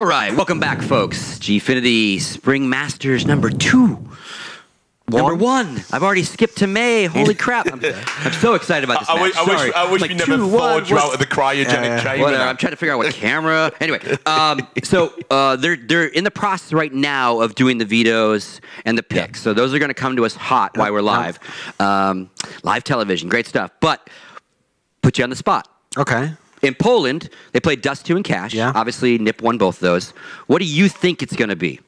All right, welcome back, folks. Gfinity Spring Masters number 2. Number 1. I've already skipped to May. Holy crap. I'm so excited about this match. I wish like we never thawed you out of the cryogenic chamber. Whatever. I'm trying to figure out what camera. Anyway, they're in the process right now of doing the vetoes and the picks. So those are going to come to us hot while we're live. Live television. Great stuff. But put you on the spot. Okay. In Poland, they played Dust 2 and Cash. Yeah. Obviously, Nip won both of those. What do you think it's going to be?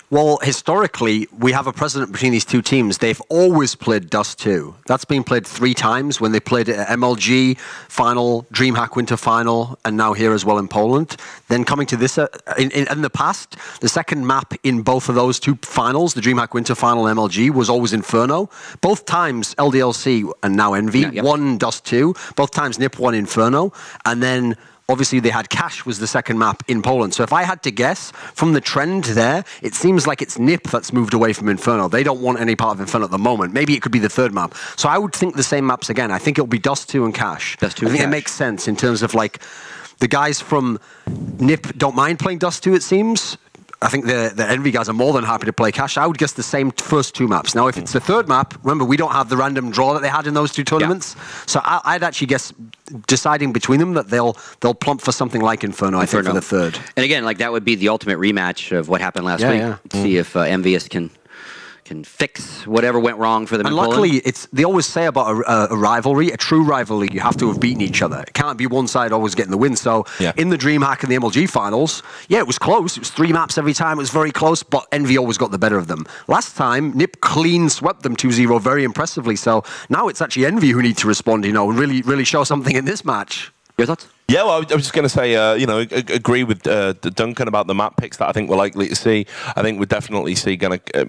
Well, historically, we have a precedent between these two teams. They've always played Dust 2. That's been played 3 times when they played it at MLG Final, DreamHack Winter Final, and now here as well in Poland. Then coming to this, in the past, the second map in both of those 2 finals, the DreamHack Winter Final and MLG, was always Inferno. Both times, LDLC and now Envy won Dust 2. Both times, Nip won Inferno. And then obviously, they had Cash was the second map in Poland. So if I had to guess, from the trend there, it seems like it's Nip that's moved away from Inferno. They don't want any part of Inferno at the moment. Maybe it could be the third map. So I would think the same maps again. I think it'll be Dust 2 and Cash. Dust 2 I think and it Cash. makes sense in terms of, like, the guys from Nip don't mind playing Dust 2, it seems. I think the Envy guys are more than happy to play Cash. I would guess the same first 2 maps. Now, if it's the third map, remember, we don't have the random draw that they had in those 2 tournaments. Yeah. So I'd actually guess, deciding between them, that they'll plump for something like Inferno, I think, for the third. And again, like, that would be the ultimate rematch of what happened last week. Yeah. See if EnVyUs can fix whatever went wrong for them. And luckily, they always say about a rivalry, a true rivalry, you have to have beaten each other. It can't be one side always getting the win. So in the DreamHack and the MLG finals, yeah, it was close. It was 3 maps every time. It was very close, but Envy always got the better of them. Last time, Nip clean swept them 2-0 very impressively. So now it's actually Envy who need to respond, and really show something in this match. Your thoughts? Yeah, well, I was just going to say, agree with Duncan about the map picks that I think we're likely to see. I think we'll definitely see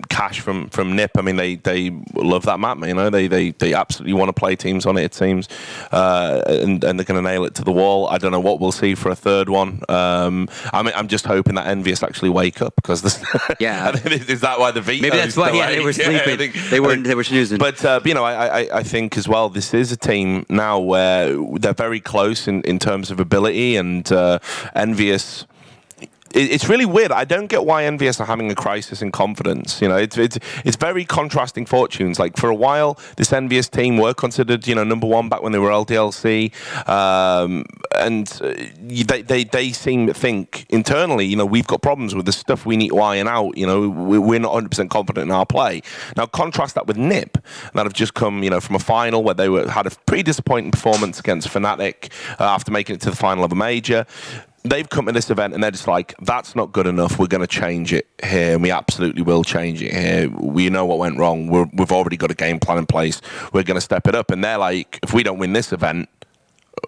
Cash from Nip. I mean, they love that map, you know. They absolutely want to play teams on it, it seems, and they're going to nail it to the wall. I don't know what we'll see for a third one. I'm just hoping that EnVyUs actually wake up, because this. Yeah. Is that why the veto? Maybe that's why. Yeah, they were sleeping. They were snoozing. But I think as well, this is a team now where they're very close in terms of ability, and EnVyUs. It's really weird. I don't get why EnVyUs are having a crisis in confidence. You know, it's very contrasting fortunes. Like, for a while, this EnVyUs team were considered, number 1 back when they were LDLC, and they seem to think internally, we've got problems with the stuff we need to iron out. We're not 100% confident in our play. Now, contrast that with Nip, that have just come, from a final where they had a pretty disappointing performance against Fnatic after making it to the final of a major. They've come to this event and they're just like, that's not good enough. We're going to change it here, and we absolutely will change it here. We know what went wrong. We've already got a game plan in place. We're going to step it up. And they're like, if we don't win this event,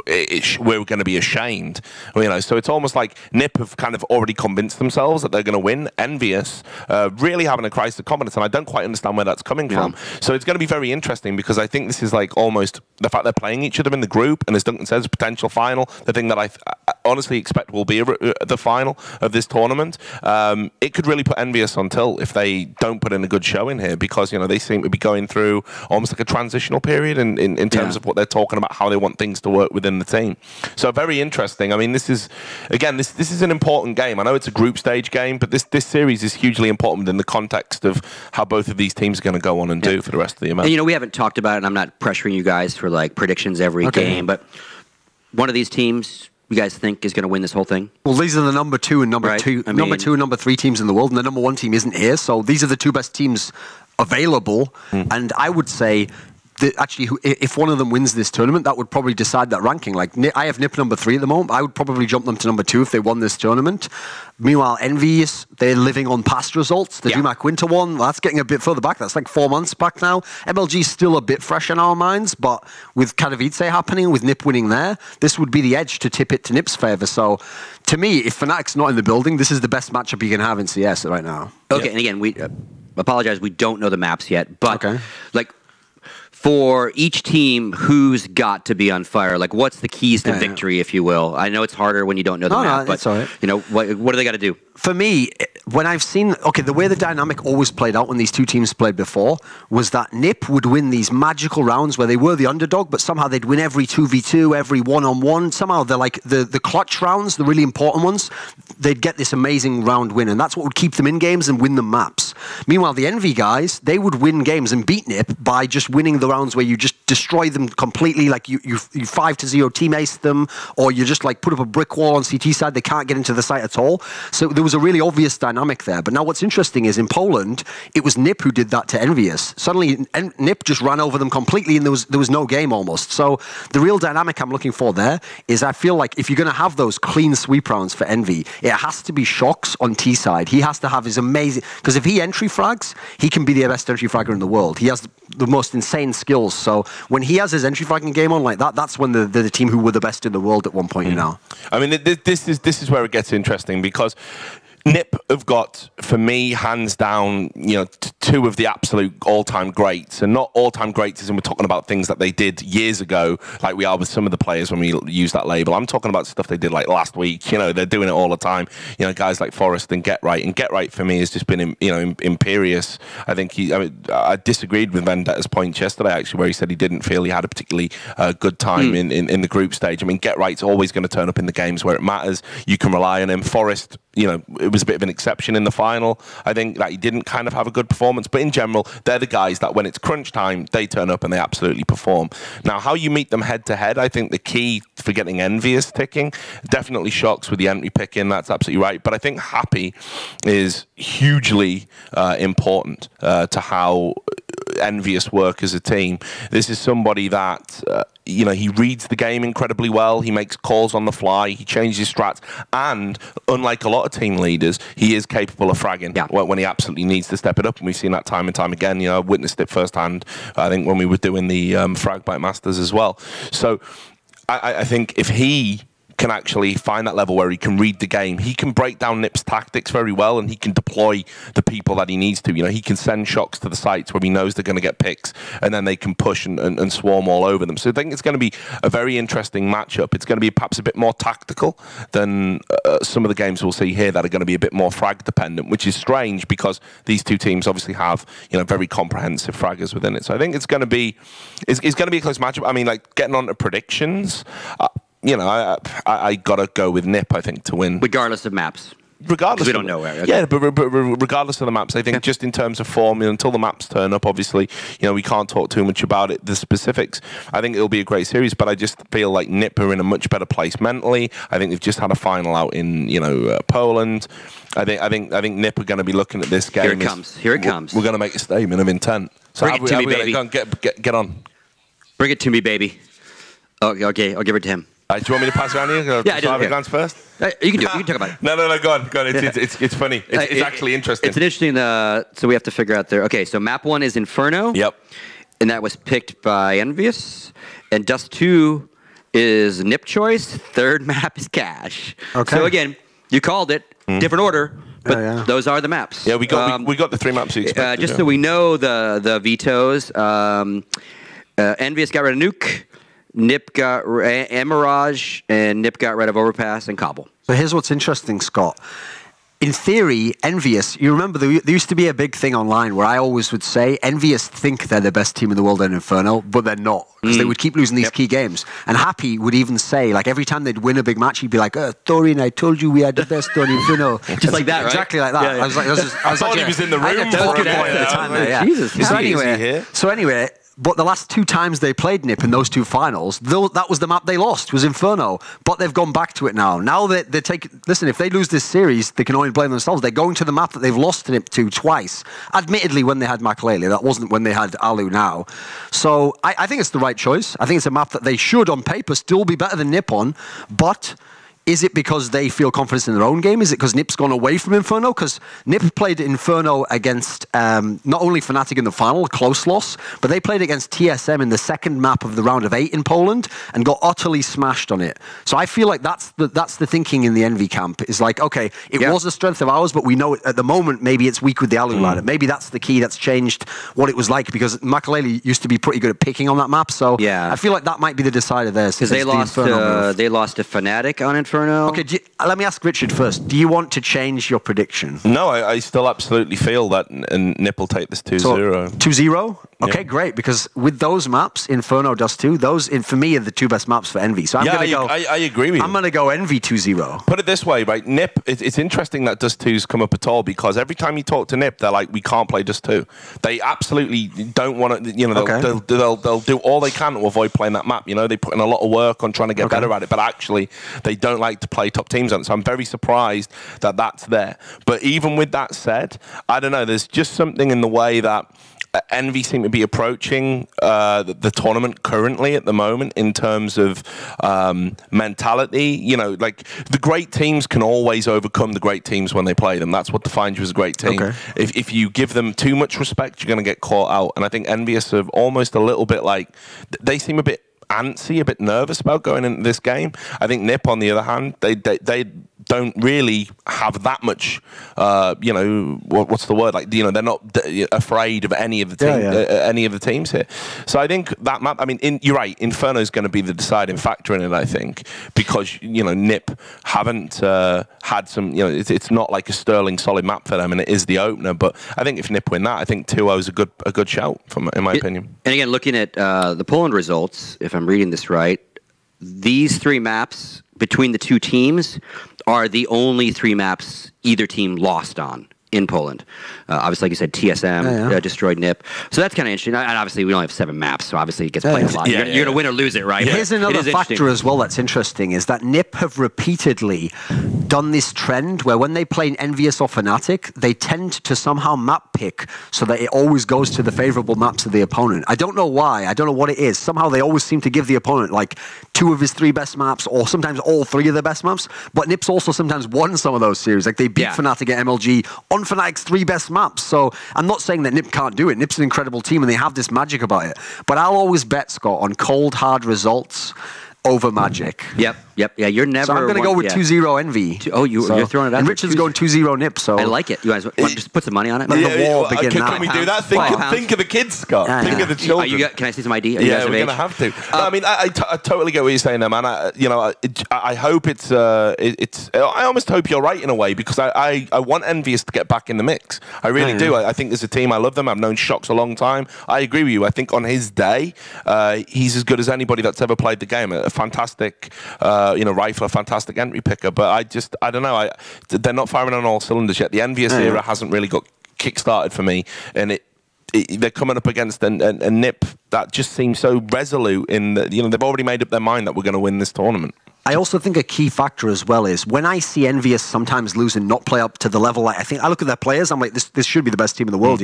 we're going to be ashamed. So it's almost like Nip have kind of already convinced themselves that they're going to win. EnVyUs really having a crisis of confidence, and I don't quite understand where that's coming from. So it's going to be very interesting, because I think this is like almost the fact they're playing each other in the group, and as Duncan says, a potential final. The thing that I honestly expect will be the final of this tournament. It could really put EnVyUs on tilt if they don't put in a good show in here, because they seem to be going through almost like a transitional period in terms of what they're talking about, how they want things to work within the team. So very interesting. I mean, this is an important game. I know it's a group stage game, but this series is hugely important within the context of how both of these teams are going to go on and do for the rest of the event. And we haven't talked about it, and I'm not pressuring you guys for like predictions every game, but one of these teams you guys think is going to win this whole thing? Well, these are the number 2 and number 2 and number 3 teams in the world, and the number 1 team isn't here. So these are the 2 best teams available, and I would say actually, if one of them wins this tournament, that would probably decide that ranking. Like, I have Nip number 3 at the moment. I would probably jump them to number 2 if they won this tournament. Meanwhile, EnVyUs, they're living on past results. The DreamHack Winter one, that's getting a bit further back. That's like 4 months back now. MLG's still a bit fresh in our minds, but with Katowice happening, with Nip winning there, this would be the edge to tip it to Nip's favor. So, to me, if Fnatic's not in the building, this is the best matchup you can have in CS right now. Okay, and again, we apologize, we don't know the maps yet, but like, for each team, who's got to be on fire? Like, what's the keys to victory, if you will? I know it's harder when you don't know the map, but all right. what do they got to do? For me, when I've seen, the way the dynamic always played out when these two teams played before was that NiP would win these magical rounds where they were the underdog, but somehow they'd win every 2v2, every one-on-one. Somehow they're like the clutch rounds, the really important ones, they'd get this amazing round win, and that's what would keep them in games and win them maps. Meanwhile, the Envy guys, they would win games and beat NiP by just winning the rounds where you just destroy them completely, like you 5-0 team ace them, or you just like put up a brick wall on CT side, they can't get into the site at all. So there was a really obvious dynamic there. But now what's interesting is in Poland, it was NiP who did that to EnVyUs. Suddenly NiP just ran over them completely and there was no game almost. So the real dynamic I'm looking for there is I feel like if you're going to have those clean sweep rounds for Envy, it has to be Shox on T side. He has to have his amazing, because if he entry frags, he can be the best entry fragger in the world. He has the most insane skills. So when he has his entry fragging game on like that, that's when the team who were the best in the world at one point, you know. I mean, this is where it gets interesting, because NiP have got, for me, hands down, two of the absolute all-time greats, and not all-time greats as in we're talking about things that they did years ago, like we are with some of the players when we use that label. I'm talking about stuff they did like last week. They're doing it all the time. Guys like Forrest and Getright, and Getright for me has just been, imperious. I think I disagreed with Vendetta's point yesterday, actually, where he said he didn't feel he had a particularly good time in the group stage. I mean, Getright's always going to turn up in the games where it matters. You can rely on him. Forrest, it was a bit of an exception in the final. I think that he didn't kind of have a good performance, but in general, they're the guys that when it's crunch time, they turn up and they absolutely perform. Now, how you meet them head to head, I think the key for getting EnVyUs ticking, definitely Shox with the entry picking, that's absolutely right. But I think Happy is hugely important to how EnVyUs work as a team. This is somebody that he reads the game incredibly well. He makes calls on the fly. He changes his strats, and unlike a lot of team leaders, he is capable of fragging when he absolutely needs to step it up. And we've seen that time and time again. I witnessed it firsthand. I think when we were doing the Frag Bite Masters as well. So I think if he can actually find that level where he can read the game, he can break down NiP's tactics very well, and he can deploy the people that he needs to. He can send Shox to the sites where he knows they're going to get picks, and then they can push and swarm all over them. So I think it's going to be a very interesting matchup. It's going to be perhaps a bit more tactical than some of the games we'll see here that are going to be a bit more frag dependent, which is strange because these two teams obviously have very comprehensive fraggers within it. So I think it's going to be a close matchup. I mean, like getting on to predictions. I gotta go with NiP, I think, to win. Regardless of maps. Regardless, we don't know where. Okay. Yeah, but regardless of the maps, I think just in terms of form, until the maps turn up, obviously, we can't talk too much about it. The specifics, I think it'll be a great series, but I just feel like NiP are in a much better place mentally. I think they've just had a final out in Poland. I think NiP are going to be looking at this game. Here it comes. Here it comes. We're going to make a statement of intent. So bring it to me, baby. Go on, get on. Bring it to me, baby. Oh, okay, I'll give it to him. Do you want me to pass around here? Yeah, I do. Have a glance first? You can do it. You can talk about it. No, go on. It's funny. It's actually interesting. It's an interesting, so we have to figure out there. Okay, so map 1 is Inferno. Yep. And that was picked by EnVyUs. And Dust 2 is NiP choice. Third map is Cash. Okay. So again, you called it. Different order. But those are the maps. Yeah, we got the 3 maps you expected. Just so we know the vetoes, EnVyUs got rid of Nuke. NiP got Emirage, and NiP got rid of Overpass and Cobble. So here's what's interesting, Scott. In theory, EnVyUs, you remember there used to be a big thing online where I always would say EnVyUs think they're the best team in the world in Inferno, but they're not, because they would keep losing these key games. And Happy would even say, like, every time they'd win a big match, he'd be like, Thorin, I told you we had the best on Inferno. Just like that, right? Exactly like that. Yeah, yeah. I thought he was in the room. That was good at the time there, yeah. Jesus. So anyway, but the last 2 times they played NiP in those 2 finals, that was the map they lost, was Inferno. But they've gone back to it now. Now they take... Listen, if they lose this series, they can only blame themselves. They're going to the map that they've lost to NiP to twice. Admittedly, when they had Makalele. That wasn't when they had Alu now. So I think it's the right choice. I think it's a map that they should, on paper, still be better than NiP on. But... is it because they feel confidence in their own game? Is it because NiP's gone away from Inferno? Because NiP played Inferno against not only Fnatic in the final, close loss, but they played against TSM in the second map of the round of 8 in Poland and got utterly smashed on it. So I feel like that's the thinking in the Envy camp. Is like, okay, it was a strength of ours, but we know at the moment maybe it's weak with the Alu lineup. Maybe that's the key that's changed what it was like, because Makalele used to be pretty good at picking on that map. So I feel like that might be the decider there. Because they lost to Fnatic on Inferno. Inferno. Okay, let me ask Richard first. Do you want to change your prediction? No, I still absolutely feel that Nip will take this 2-0. So, 2-0? Okay, great. Because with those maps, Inferno, Dust 2, those, for me, are the two best maps for Envy. So I'm going to go... I agree with you. I'm going to go Envy 2-0. Put it this way, right? Nip, it's interesting that Dust 2's come up at all, because every time you talk to Nip, they're like, we can't play Dust 2. They absolutely don't want to, you know, they'll do all they can to avoid playing that map. You know, they put in a lot of work on trying to get better at it, but actually, they don't like to play top teams on it. So I'm very surprised that that's there. But even with that said, I don't know, there's just something in the way that Envy seem to be approaching the tournament currently at the moment in terms of mentality. You know, like the great teams can always overcome the great teams when they play them. That's what defines you as a great team. Okay. If you give them too much respect, you're going to get caught out. And I think EnVyUs are almost a little bit like, they seem a bit antsy, a bit nervous about going into this game. I think Nip, on the other hand, they don't really have that much, you know, what's the word? Like, you know, they're not afraid of any of the any of the teams here. So I think that map. I mean, you're right. Inferno is going to be the deciding factor in it. I think because you know Nip haven't had some. You know, it's not like a sterling solid map for them, and it is the opener. But I think if Nip win that, I think 2-0 is a good shout, in my opinion. And again, looking at the Poland results, if I'm reading this right, these three maps between the two teams are the only three maps either team lost on in Poland. Obviously, like you said, TSM destroyed Nip. So that's kind of interesting. And obviously, we only have 7 maps, so obviously it gets played a lot. You're going to win or lose it, right? Here's another factor as well that's interesting, is that Nip have repeatedly done this trend where when they play an EnVyUs or Fnatic, they tend to somehow map pick so that it always goes to the favorable maps of the opponent. I don't know why. I don't know what it is. Somehow they always seem to give the opponent like 2 of his 3 best maps, or sometimes all 3 of the best maps. But Nip's also sometimes won some of those series. Like they beat Fnatic at MLG on Fnatic's 3 best maps. So I'm not saying that Nip can't do it. Nip's an incredible team and they have this magic about it. But I'll always bet, Scott, on cold, hard results over magic. Yep. Yeah, you're never... So I'm going to go with 2-0 Envy. You're throwing it out. And Richard's going 2-0 Nip, so... I like it. You guys want to just put some money on it? The war begin now. Can we do that? Think of the kids, Scott. Think of the children. Can I see some ID? Yeah, we're going to have to. I mean, I totally get what you're saying there, man. I hope it's... I almost hope you're right in a way, because I want EnVyUs to get back in the mix. I really do. I think as a team, I love them. I've known Shocks a long time. I agree with you. I think on his day, he's as good as anybody that's ever played the game. A fantastic, rifler, fantastic entry picker. But I don't know. They're not firing on all cylinders yet. The EnVyUs era hasn't really got kick-started for me, and they're coming up against a Nip that just seems so resolute in that, they've already made up their mind that we're going to win this tournament. I also think a key factor as well is when I see EnVyUs sometimes lose and not play up to the level, I look at their players, I'm like, this should be the best team in the world,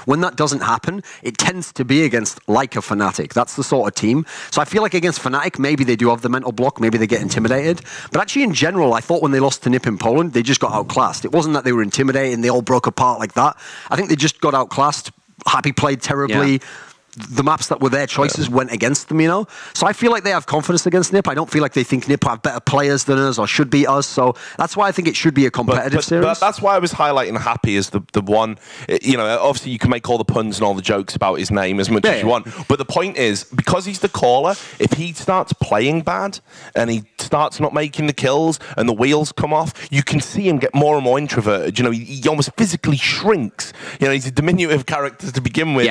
When that doesn't happen, it tends to be against like a Fnatic. That's the sort of team. So I feel like against Fnatic, maybe they do have the mental block, maybe they get intimidated. But actually in general, I thought when they lost to Nip in Poland, they just got outclassed. It wasn't that they were intimidated and they all broke apart like that. I think they just got outclassed. Happy played terribly. Yeah. The maps that were their choices went against them, So I feel like they have confidence against Nip. I don't feel like they think Nip have better players than us or should beat us. So that's why I think it should be a competitive series. But that's why I was highlighting Happy as the one. Obviously you can make all the puns and all the jokes about his name as much as you want. But the point is, because he's the caller, if he starts playing bad and he starts not making the kills and the wheels come off, you can see him get more and more introverted. He almost physically shrinks. He's a diminutive character to begin with.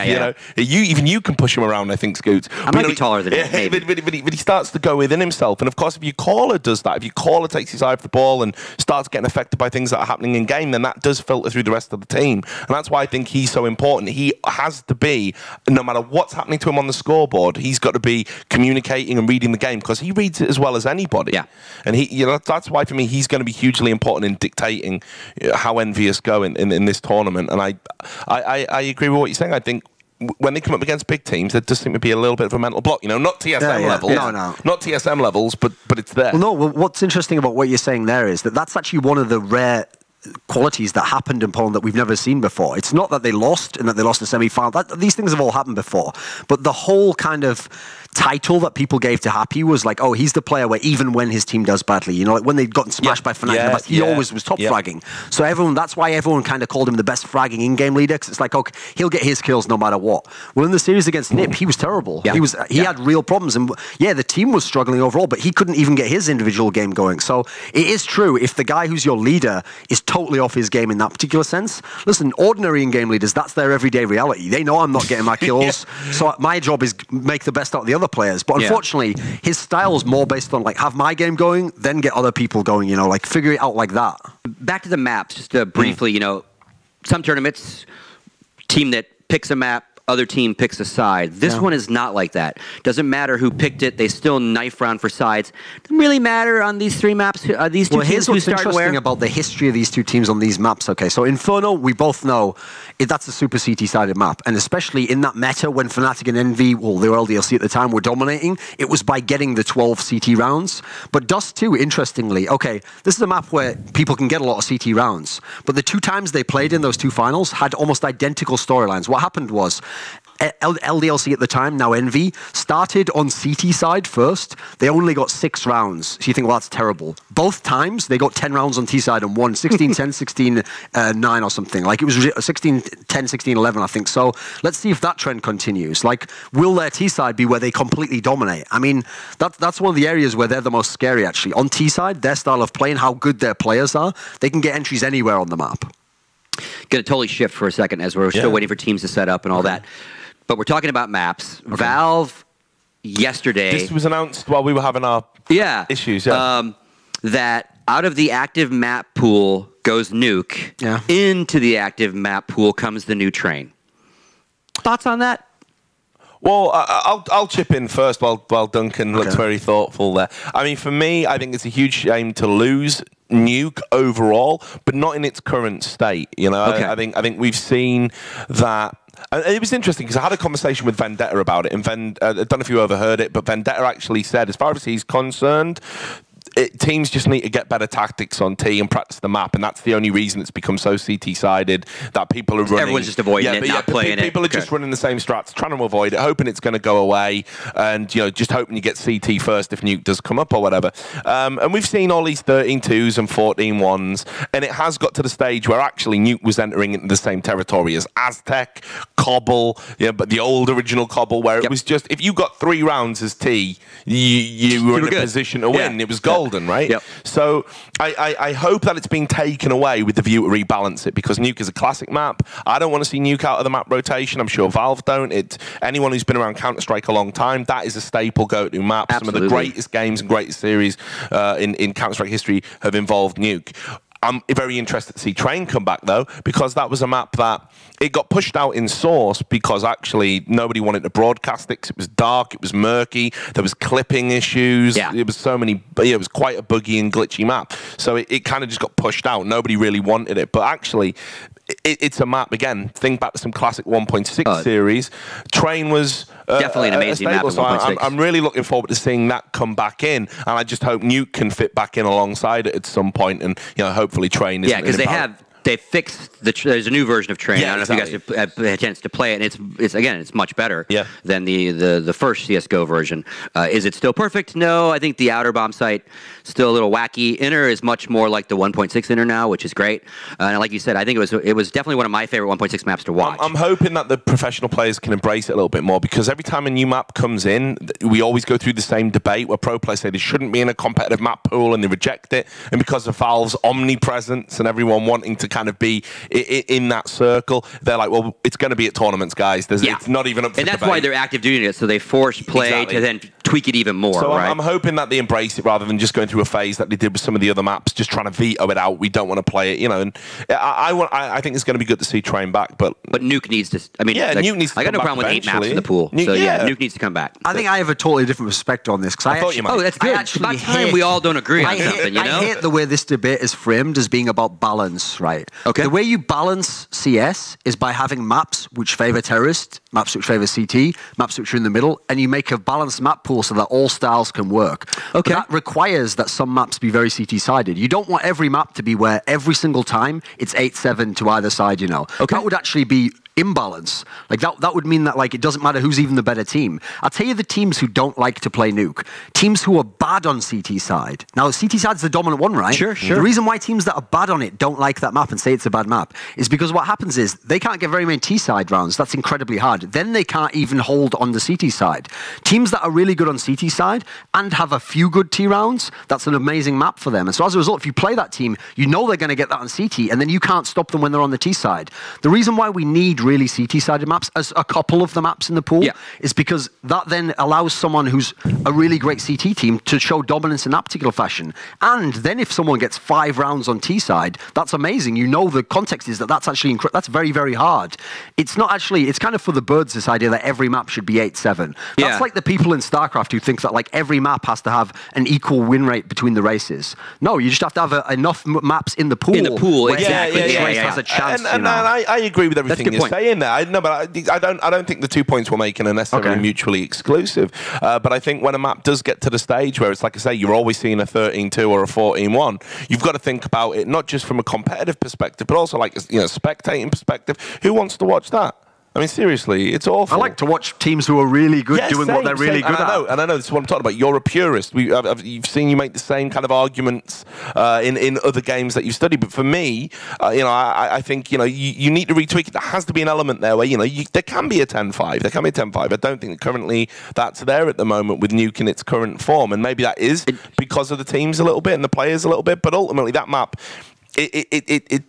Even you can push him around, I think, Scoots. I might be taller than him. But he starts to go within himself. And of course, if your caller does that, if your caller takes his eye off the ball and starts getting affected by things that are happening in game, then that does filter through the rest of the team. And that's why I think he's so important. He has to be, no matter what's happening to him on the scoreboard, he's got to be communicating and reading the game, because he reads it as well as anybody. Yeah. And that's why for me he's going to be hugely important in dictating how EnVyUs go in this tournament. And I agree with what you're saying. I think when they come up against big teams, there does seem to be a little bit of a mental block. Not TSM levels. No. Not TSM levels, but it's there. Well, what's interesting about what you're saying there is that that's actually one of the rare qualities that happened in Poland that we've never seen before. It's not that they lost and that they lost the semi-final. These things have all happened before. But the whole kind of title that people gave to Happy was like, oh, he's the player where even when his team does badly, you know, like when they'd gotten smashed by Fnatic, he always was top fragging. So that's why everyone kind of called him the best fragging in-game leader, because it's like, okay, he'll get his kills no matter what. Well, in the series against NiP, he was terrible. Yeah. He had real problems, and the team was struggling overall, but he couldn't even get his individual game going. So it is true, if the guy who's your leader is totally off his game in that particular sense, listen, ordinary in-game leaders, that's their everyday reality. They know I'm not getting my kills, so my job is make the best out of the other players. But unfortunately, his style is more based on like have my game going, then get other people going, you know, like figure it out like that. Back to the maps, just briefly, you know, some tournaments, team that picks a map, other team picks a side. This one is not like that. Doesn't matter who picked it. They still knife round for sides. Doesn't really matter on these 3 maps. These two teams who start where. Interesting about the history of these 2 teams on these maps. Okay, so Inferno, we both know that's a super CT-sided map, and especially in that meta when Fnatic and EnVy, well, they were LDLC at the time, were dominating. It was by getting the 12 CT rounds. But Dust 2, interestingly, okay, this is a map where people can get a lot of CT rounds, but the 2 times they played in those 2 finals had almost identical storylines. What happened was LDLC at the time, now EnVy, started on CT side first. They only got 6 rounds. So you think, well, that's terrible. Both times, they got 10 rounds on T side and won 16-10, 16-9 or something. Like, it was 16-10, 16-11, I think. So let's see if that trend continues. Like, will their T side be where they completely dominate? I mean, that's one of the areas where they're the most scary, actually. On T side, their style of playing, how good their players are, they can get entries anywhere on the map. Going to totally shift for a second as we're still waiting for teams to set up and all that. But we're talking about maps. Okay. Valve yesterday. This was announced while we were having our issues. Yeah. That out of the active map pool goes Nuke. Yeah. Into the active map pool comes the new train. Thoughts on that? Well, I'll chip in first while Duncan looks very thoughtful there. I mean, for me, I think it's a huge shame to lose Nuke overall, but not in its current state. You know, I think we've seen that. And it was interesting because I had a conversation with Vendetta about it, and I don't know if you overheard it, but Vendetta actually said, as far as he's concerned, teams just need to get better tactics on T and practice the map, and that's the only reason it's become so CT-sided that people are running. Everyone's just avoiding it, not playing it. People are just running the same strats, trying to avoid it, hoping it's going to go away, and just hoping you get CT first if Nuke does come up or whatever. And we've seen all these 13-2s and 14-1s, and it has got to the stage where actually Nuke was entering into the same territory as Aztec, Cobble, but the old original Cobble, where it was just, if you got 3 rounds as T, you were in a position to win. It was golden, right? Yep. So I hope that it's being taken away with the view to rebalance it, because Nuke is a classic map. I don't want to see Nuke out of the map rotation. I'm sure Valve don't. Anyone who's been around Counter-Strike a long time, that is a staple go-to map. Absolutely. Some of the greatest games and greatest series in Counter-Strike history have involved Nuke. I'm very interested to see Train come back, though, because that was a map that it got pushed out in Source because actually nobody wanted to broadcast it because it was dark, it was murky, there was clipping issues, it was so many, it was quite a buggy and glitchy map. So it kind of just got pushed out. Nobody really wanted it. But actually, it's a map, again, think back to some classic 1.6 series. Train was definitely an amazing map in 1.6. I'm really looking forward to seeing that come back in, and I just hope Nuke can fit back in alongside it at some point, and hopefully Train is. Yeah, because they fixed there's a new version of Train. I don't know if you guys have had a chance to play it, and it's much better than the first CS:GO version. Is it still perfect? No, I think the outer bomb site still a little wacky. Inner is much more like the 1.6 Inner now, which is great. And like you said, I think it was definitely one of my favorite 1.6 maps to watch. I'm hoping that the professional players can embrace it a little bit more, because every time a new map comes in, we always go through the same debate where pro players say they shouldn't be in a competitive map pool and they reject it. And because of Valve's omnipresence and everyone wanting to kind of be in that circle, they're like, well, it's going to be at tournaments, guys. It's not even up for debate. And that's why they're active doing it, so they force play to then tweak it even more. So right? I'm hoping that they embrace it rather than just going through a phase that they did with some of the other maps, just trying to veto it out. We don't want to play it, And I think it's going to be good to see Train back, but Nuke needs to. I mean, Nuke needs to. I got no problem with 8 maps in the pool. Nuke needs to come back. I think I have a totally different perspective on this, because I thought you might. Oh, that's good. It's about time we all don't agree on something. I hate the way this debate is framed as being about balance, right? Okay. The way you balance CS is by having maps which favor terrorists, maps which favor CT, maps which are in the middle, and you make a balanced map pool pool so that all styles can work. But that requires that some maps be very CT-sided. You don't want every map to be where every single time it's 8-7 to either side, you know. That would actually be imbalance. Like that would mean that like it doesn't matter who's even the better team. I'll tell you the teams who don't like to play Nuke. Teams who are bad on CT side. Now CT side's the dominant one, right? Sure. The reason why teams that are bad on it don't like that map and say it's a bad map is because what happens is they can't get very many T side rounds. That's incredibly hard. Then they can't even hold on the CT side. Teams that are really good on CT side and have a few good T rounds, that's an amazing map for them. And so as a result, if you play that team, you know they're going to get that on CT, and then you can't stop them when they're on the T side. The reason why we need really CT-sided maps, as a couple of the maps in the pool, is because that then allows someone who's a really great CT team to show dominance in that particular fashion. And then if someone gets 5 rounds on T side, that's amazing. You know the context is that that's actually that's very, very hard. It's not actually, it's kind of for the birds, this idea that every map should be 8-7. That's like the people in StarCraft who think that like every map has to have an equal win rate between the races. No, you just have to have enough maps in the pool. In the pool, exactly. Each race has a chance. And I agree with everything you're saying there. I don't think the 2 points we're making are necessarily mutually exclusive. But I think when a map does get to the stage where it's like I say, you're always seeing a 13-2 or a 14-1, you've got to think about it not just from a competitive perspective, but also like spectating perspective. Who wants to watch that? I mean, seriously, it's awful. I like to watch teams who are really good doing what they're really good at. And I know this is what I'm talking about. You're a purist. You've seen you make the same kind of arguments in other games that you study. But for me, I think you need to retweak it. There has to be an element there where there can be a 10-5. There can be a 10-5. I don't think that currently that's there at the moment with Nuke in its current form. And maybe that is because of the teams a little bit and the players a little bit. But ultimately, that map.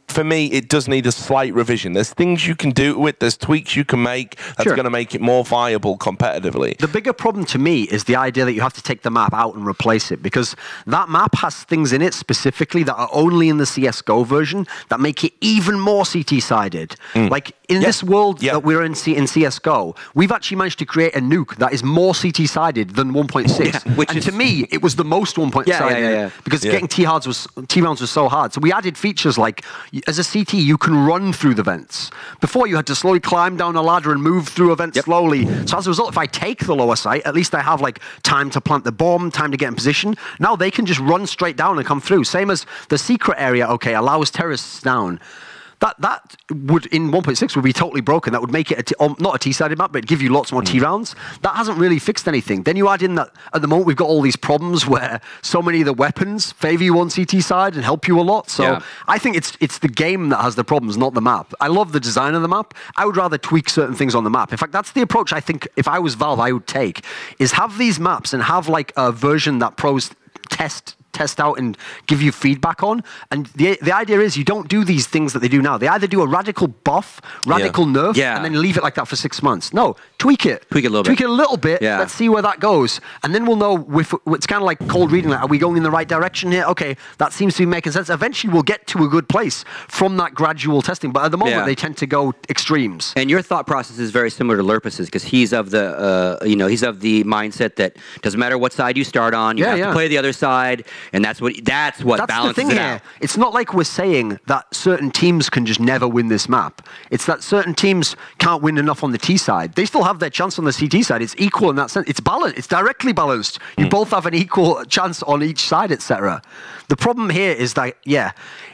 For me, it does need a slight revision. There's things you can do to it. There's tweaks you can make that's going to make it more viable competitively. The bigger problem to me is the idea that you have to take the map out and replace it, because that map has things in it specifically that are only in the CSGO version that make it even more CT-sided. Like in this world that we're in CSGO, we've actually managed to create a nuke that is more CT-sided than 1.6. And to me, it was the most 1.6 because getting T-rounds was so hard. So we added features like, as a CT, you can run through the vents. Before, you had to slowly climb down a ladder and move through a vent slowly. So as a result, if I take the lower site, at least I have like time to plant the bomb, time to get in position. Now they can just run straight down and come through. Same as the secret area, allows terrorists down. That would, in 1.6, would be totally broken. That would make it not a T-sided map, but it'd give you lots more T-rounds. That hasn't really fixed anything. Then you add in that at the moment we've got all these problems where so many of the weapons favor you on CT side and help you a lot. So I think it's the game that has the problems, not the map. I love the design of the map. I would rather tweak certain things on the map. In fact, that's the approach I think if I was Valve I would take, is have these maps and have like a version that pros test out and give you feedback on. And the idea is you don't do these things that they do now. They either do a radical buff, radical nerf, and then leave it like that for 6 months. No, tweak it. Tweak it a little bit. Let's see where that goes. And then we'll know, it's kind of like cold reading, like, are we going in the right direction here? Okay, that seems to be making sense. Eventually we'll get to a good place from that gradual testing. But at the moment they tend to go extremes. And your thought process is very similar to Lurpus's, because he's of the he's of the mindset that doesn't matter what side you start on, you have to play the other side. And that's what balances the thing it here. out. It's not like we're saying that certain teams can just never win this map. It's that certain teams can't win enough on the T side. They still have their chance on the CT side. It's equal in that sense. It's balanced. It's directly balanced. You both have an equal chance on each side, etc. The problem here is that,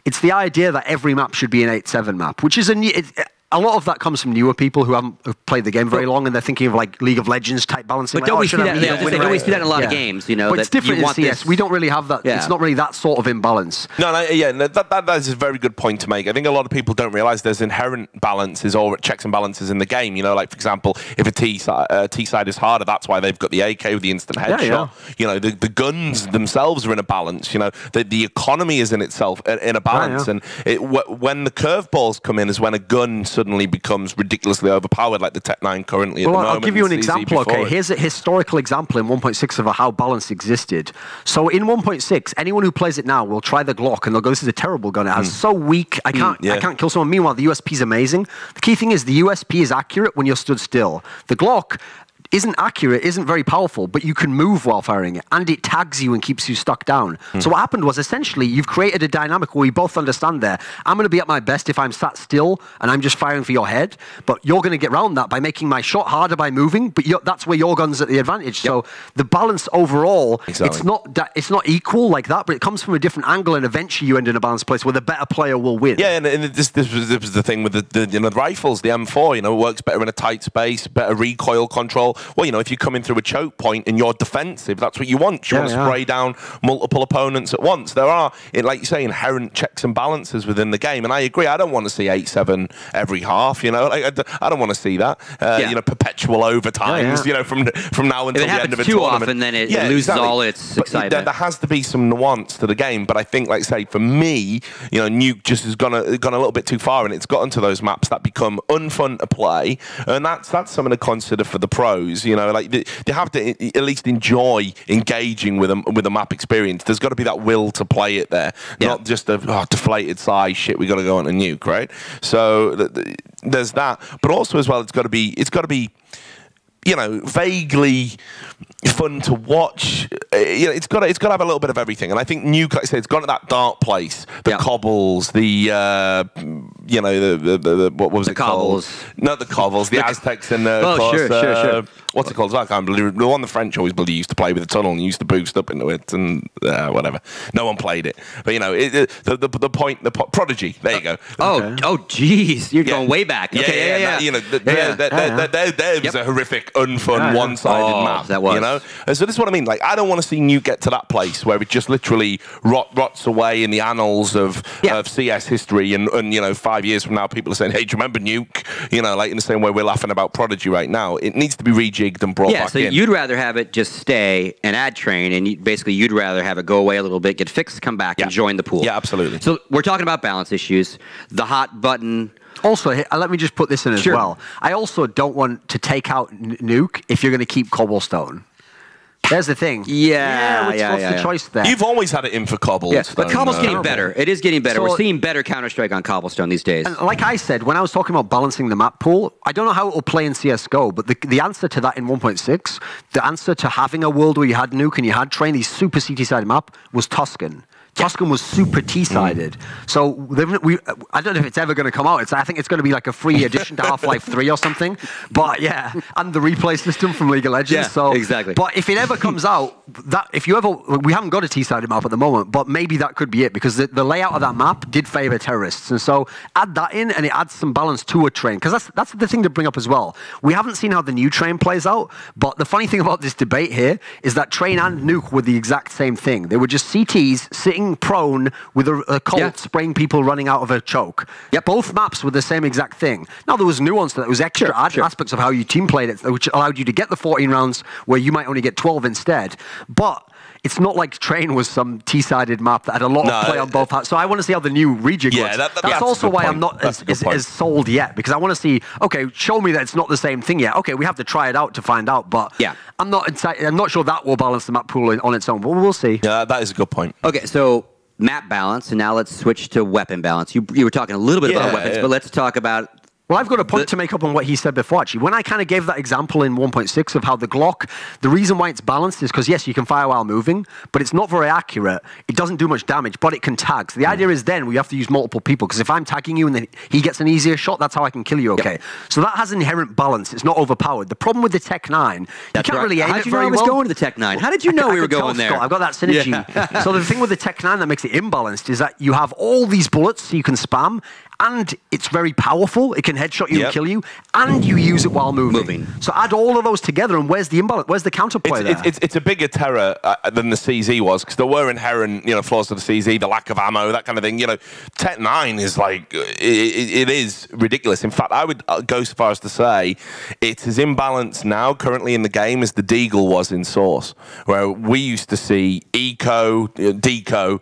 it's the idea that every map should be an 8-7 map, which is a lot of that comes from newer people who haven't played the game very long, and they're thinking of like League of Legends type balancing. But don't we see that? Don't we see that in a lot of games? But it's different in CS. We don't really have that. It's not really that sort of imbalance. That is a very good point to make. I think a lot of people don't realize there's inherent balances or checks and balances in the game. Like for example, if a T side is harder, that's why they've got the AK with the instant headshot. The guns themselves are in a balance. The economy is in itself in a balance, and when the curveballs come in is when a gun suddenly becomes ridiculously overpowered, like the Tech 9 currently at the moment. I'll give you an example, Here's a historical example in 1.6 of how balance existed. So in 1.6, anyone who plays it now will try the Glock and they'll go, this is a terrible gun. It's so weak, I can't kill someone. Meanwhile, the USP is amazing. The key thing is the USP is accurate when you're stood still. The Glock isn't accurate, isn't very powerful, but you can move while firing it, and it tags you and keeps you stuck down. So what happened was, essentially, you've created a dynamic where we both understand there, I'm going to be at my best if I'm sat still and I'm just firing for your head, but you're going to get around that by making my shot harder by moving, but that's where your gun's at the advantage. So the balance overall, it's not equal like that, but it comes from a different angle, and eventually you end in a balanced place where the better player will win. Yeah, and this was the thing with the rifles, the M4, it works better in a tight space, better recoil control. Well, if you're coming through a choke point and you're defensive, that's what you want. You want to spray down multiple opponents at once. There are, like you say, inherent checks and balances within the game, and I agree. I don't want to see 8-7 every half. I don't want to see that. Perpetual overtimes. From now until the end of a tournament. If it happens too often, then it loses all its excitement. There has to be some nuance to the game, but I think, like say, for me, Nuke just has gone a little bit too far, and it's gotten to those maps that become unfun to play, and that's something to consider for the pros. They have to at least enjoy engaging with a map experience. There's got to be that will to play it there, not just a deflated size shit. We got to go on a Nuke, right? So there's that, but also as well, it's got to be vaguely fun to watch. It's got to have a little bit of everything, and I think Nuke, like I said, it's gone to that dark place. The cobbles, what was it called? Not the cobbles, the Aztecs and sure. What's it called? I can't believe the one the French always bloody used to play with the tunnel and used to boost up into it, and whatever. No one played it, but the point, Prodigy. There you go. Oh, geez, you're going way back. Okay, There was a horrific, unfun, one-sided map. That was. And so this is what I mean. Like, I don't want to see Nuke get to that place where it just literally rots away in the annals of CS history, and 5 years from now, people are saying, "Hey, do you remember Nuke?" Like in the same way we're laughing about Prodigy right now. It needs to be rejigged and brought back in. Yeah, so you'd rather have it just stay and add train, and you'd rather have it go away a little bit, get fixed, come back, and join the pool. Yeah, absolutely. So we're talking about balance issues. The hot button. Also, let me just put this in as well. I also don't want to take out Nuke if you're going to keep Cobblestone. There's the thing. What's the choice there? You've always had it in for Cobblestone. Yes, but Cobble's getting better. It is getting better. We're seeing better Counter-Strike on Cobblestone these days. And like I said, when I was talking about balancing the map pool, I don't know how it will play in CSGO, but the answer to that in 1.6, the answer to having a world where you had Nuke and you had Train, these super CT-sided map, was Tuscan. Tuscan was super T-sided. So I don't know if it's ever going to come out. I think it's going to be like a free addition to Half-Life 3 or something. But and the replay system from League of Legends. Yeah, exactly. But if it ever comes out, we haven't got a T-sided map at the moment, but maybe that could be it, because the layout of that map did favor terrorists. And so add that in, and it adds some balance to a Train. Because that's the thing to bring up as well. We haven't seen how the new Train plays out, but the funny thing about this debate here is that Train and Nuke were the exact same thing. They were just CTs sitting prone with a Colt spraying people running out of a choke. Both maps were the same exact thing. Now, there was nuance to that. There was extra aspects of how your team played it, which allowed you to get the 14 rounds where you might only get 12 instead. But it's not like Train was some T-sided map that had a lot of play on both halves. So I want to see how the new rejig works. That's also why I'm not as sold yet, because I want to see, okay, show me that it's not the same thing yet. Okay, we have to try it out to find out, but I'm not sure that will balance the map pool on its own, but we'll see. Yeah, that is a good point. Okay, so map balance, and now let's switch to weapon balance. You were talking a little bit about weapons, but let's talk about... Well, I've got a point to make up on what he said before, actually. When I kind of gave that example in 1.6 of how the Glock, the reason why it's balanced is because, yes, you can fire while moving, but it's not very accurate. It doesn't do much damage, but it can tag. So the idea is then we have to use multiple people, because if I'm tagging you and then he gets an easier shot, that's how I can kill you, okay? So that has inherent balance. It's not overpowered. The problem with the Tech 9, you can't really aim it very well. How did you know I was going to the Tech 9? How did you know we were going there? Scott, I've got that synergy. So the thing with the Tech 9 that makes it imbalanced is that you have all these bullets so you can spam, and it's very powerful. It can headshot you and kill you, and you use it while moving. So add all of those together, and where's the imbalance? Where's the counterplay there? It's a bigger terror than the CZ was, because there were inherent flaws to the CZ, the lack of ammo, that kind of thing. Tech 9 is like, it is ridiculous. In fact, I would go so far as to say it's as imbalanced now currently in the game as the Deagle was in Source, where we used to see Deco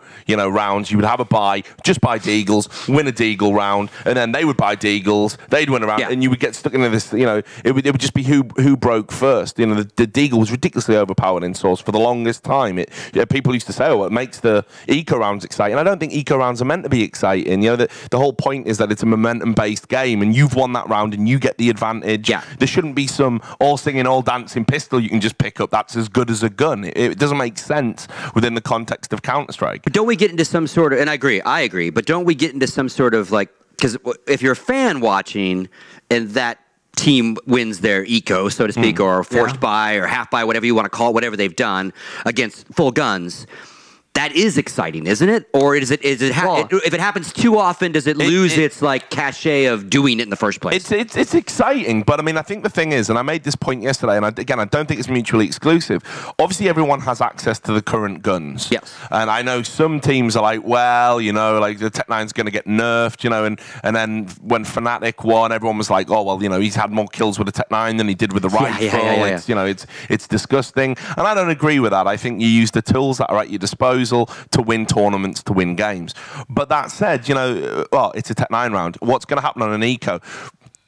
rounds. You would have a buy, just buy Deagles, win a Deagle round, round, and then they would buy Deagles, they'd win a round, and you would get stuck into this, it would just be who broke first. The Deagle was ridiculously overpowered in Source for the longest time. People used to say, it makes the eco rounds exciting. I don't think eco rounds are meant to be exciting. The whole point is that it's a momentum-based game, and you've won that round, and you get the advantage. Yeah. There shouldn't be some all-singing, all-dancing pistol you can just pick up that's as good as a gun. It doesn't make sense within the context of Counter-Strike. But don't we get into some sort of, and I agree, but don't we get into some sort of because if you're a fan watching and that team wins their eco, so to speak, or forced buy or half buy, whatever you want to call it, whatever they've done against full guns, that is exciting, isn't it? Or if it happens too often, does it lose its cachet of doing it in the first place? It's exciting, but I think the thing is, and I made this point yesterday, and I don't think it's mutually exclusive. Obviously, everyone has access to the current guns. Yes. And I know some teams are like, the Tech-9's going to get nerfed, and then when Fnatic won, everyone was like, he's had more kills with the Tech-9 than he did with the rifle. It's disgusting, and I don't agree with that. I think you use the tools that are at your disposal to win tournaments, to win games. But that said, it's a Tech-9 round. What's going to happen on an eco?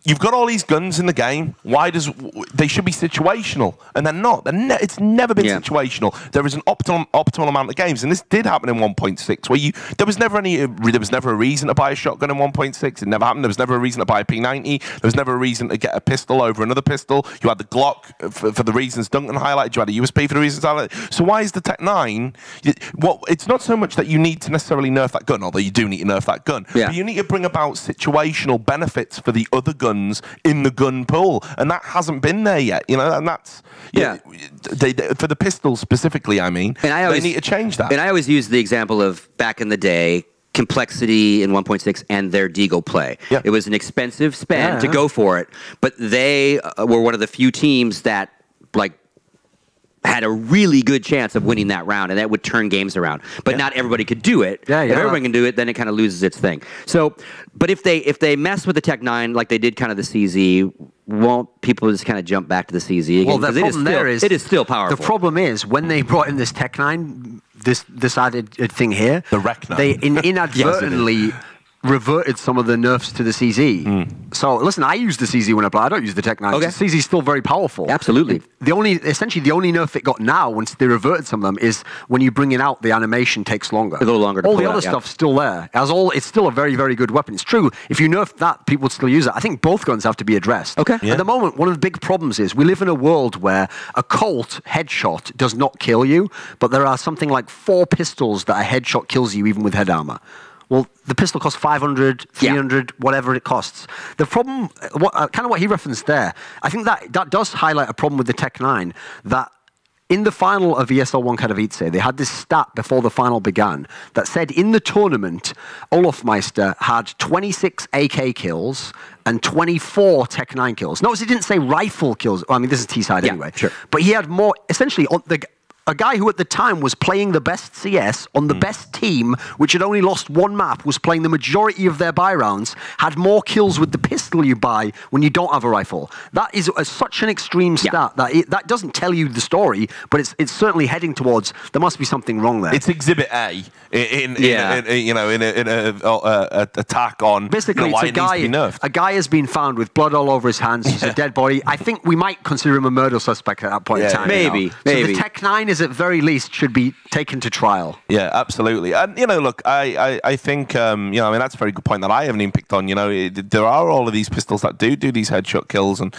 You've got all these guns in the game. They should be situational, and they're not. It's never been situational. There is an optimal amount of games, and this did happen in 1.6, where there was never a reason to buy a shotgun in 1.6. It never happened. There was never a reason to buy a P90. There was never a reason to get a pistol over another pistol. You had the Glock for the reasons Duncan highlighted. You had a USP for the reasons highlighted. So why is the Tech-9? It's not so much that you need to necessarily nerf that gun, although you do need to nerf that gun. Yeah. But you need to bring about situational benefits for the other guns in the gun pool, and that hasn't been there yet, and that's for the pistols specifically. They need to change that. And I always use the example of back in the day, Complexity in 1.6 and their Deagle play. Yeah. It was an expensive spend to go for it, but they were one of the few teams that had a really good chance of winning that round, and that would turn games around. But not everybody could do it. If everyone can do it, then it kind of loses its thing. So, but if they mess with the Tech-9 like they did kind of the CZ, won't people just kind of jump back to the CZ again? Well, the problem it is still powerful. The problem is when they brought in this Tech-9, this added thing here, the Rec 9. They inadvertently reverted some of the nerfs to the CZ. So listen, I use the CZ when I play. I don't use the Tech-9. Okay. The CZ is still very powerful. Absolutely. Essentially the only nerf it got now, once they reverted some of them, is when you bring it out, the animation takes longer. A little longer to all pull the out, other stuff's still there. It's still a very, very good weapon. It's true. If you nerf that, people would still use it. I think both guns have to be addressed. Okay. At the moment, one of the big problems is we live in a world where a Colt headshot does not kill you, but there are something like 4 pistols that a headshot kills you even with head armor. Well, the pistol costs 500, 300, whatever it costs. The problem, what he referenced there, I think that does highlight a problem with the Tech-9, that in the final of ESL 1 Katowice, they had this stat before the final began that said in the tournament, Olofmeister had 26 AK kills and 24 Tech-9 kills. Notice it didn't say rifle kills. This is T-side anyway. Sure. But he had more, essentially, a guy who at the time was playing the best CS on the best team, which had only lost 1 map, was playing the majority of their buy rounds, had more kills with the pistol you buy when you don't have a rifle. That is such an extreme stat that doesn't tell you the story, but it's certainly heading towards there must be something wrong there. It's Exhibit A in a attack on. Basically, why it's it needs to be nerfed. a guy has been found with blood all over his hands. He's a dead body. I think we might consider him a murder suspect at that point in time. Maybe. So the Tech-9 is at very least should be taken to trial. Yeah, absolutely. And look, I think that's a very good point that I haven't even picked on. There are all of these pistols that do these headshot kills, and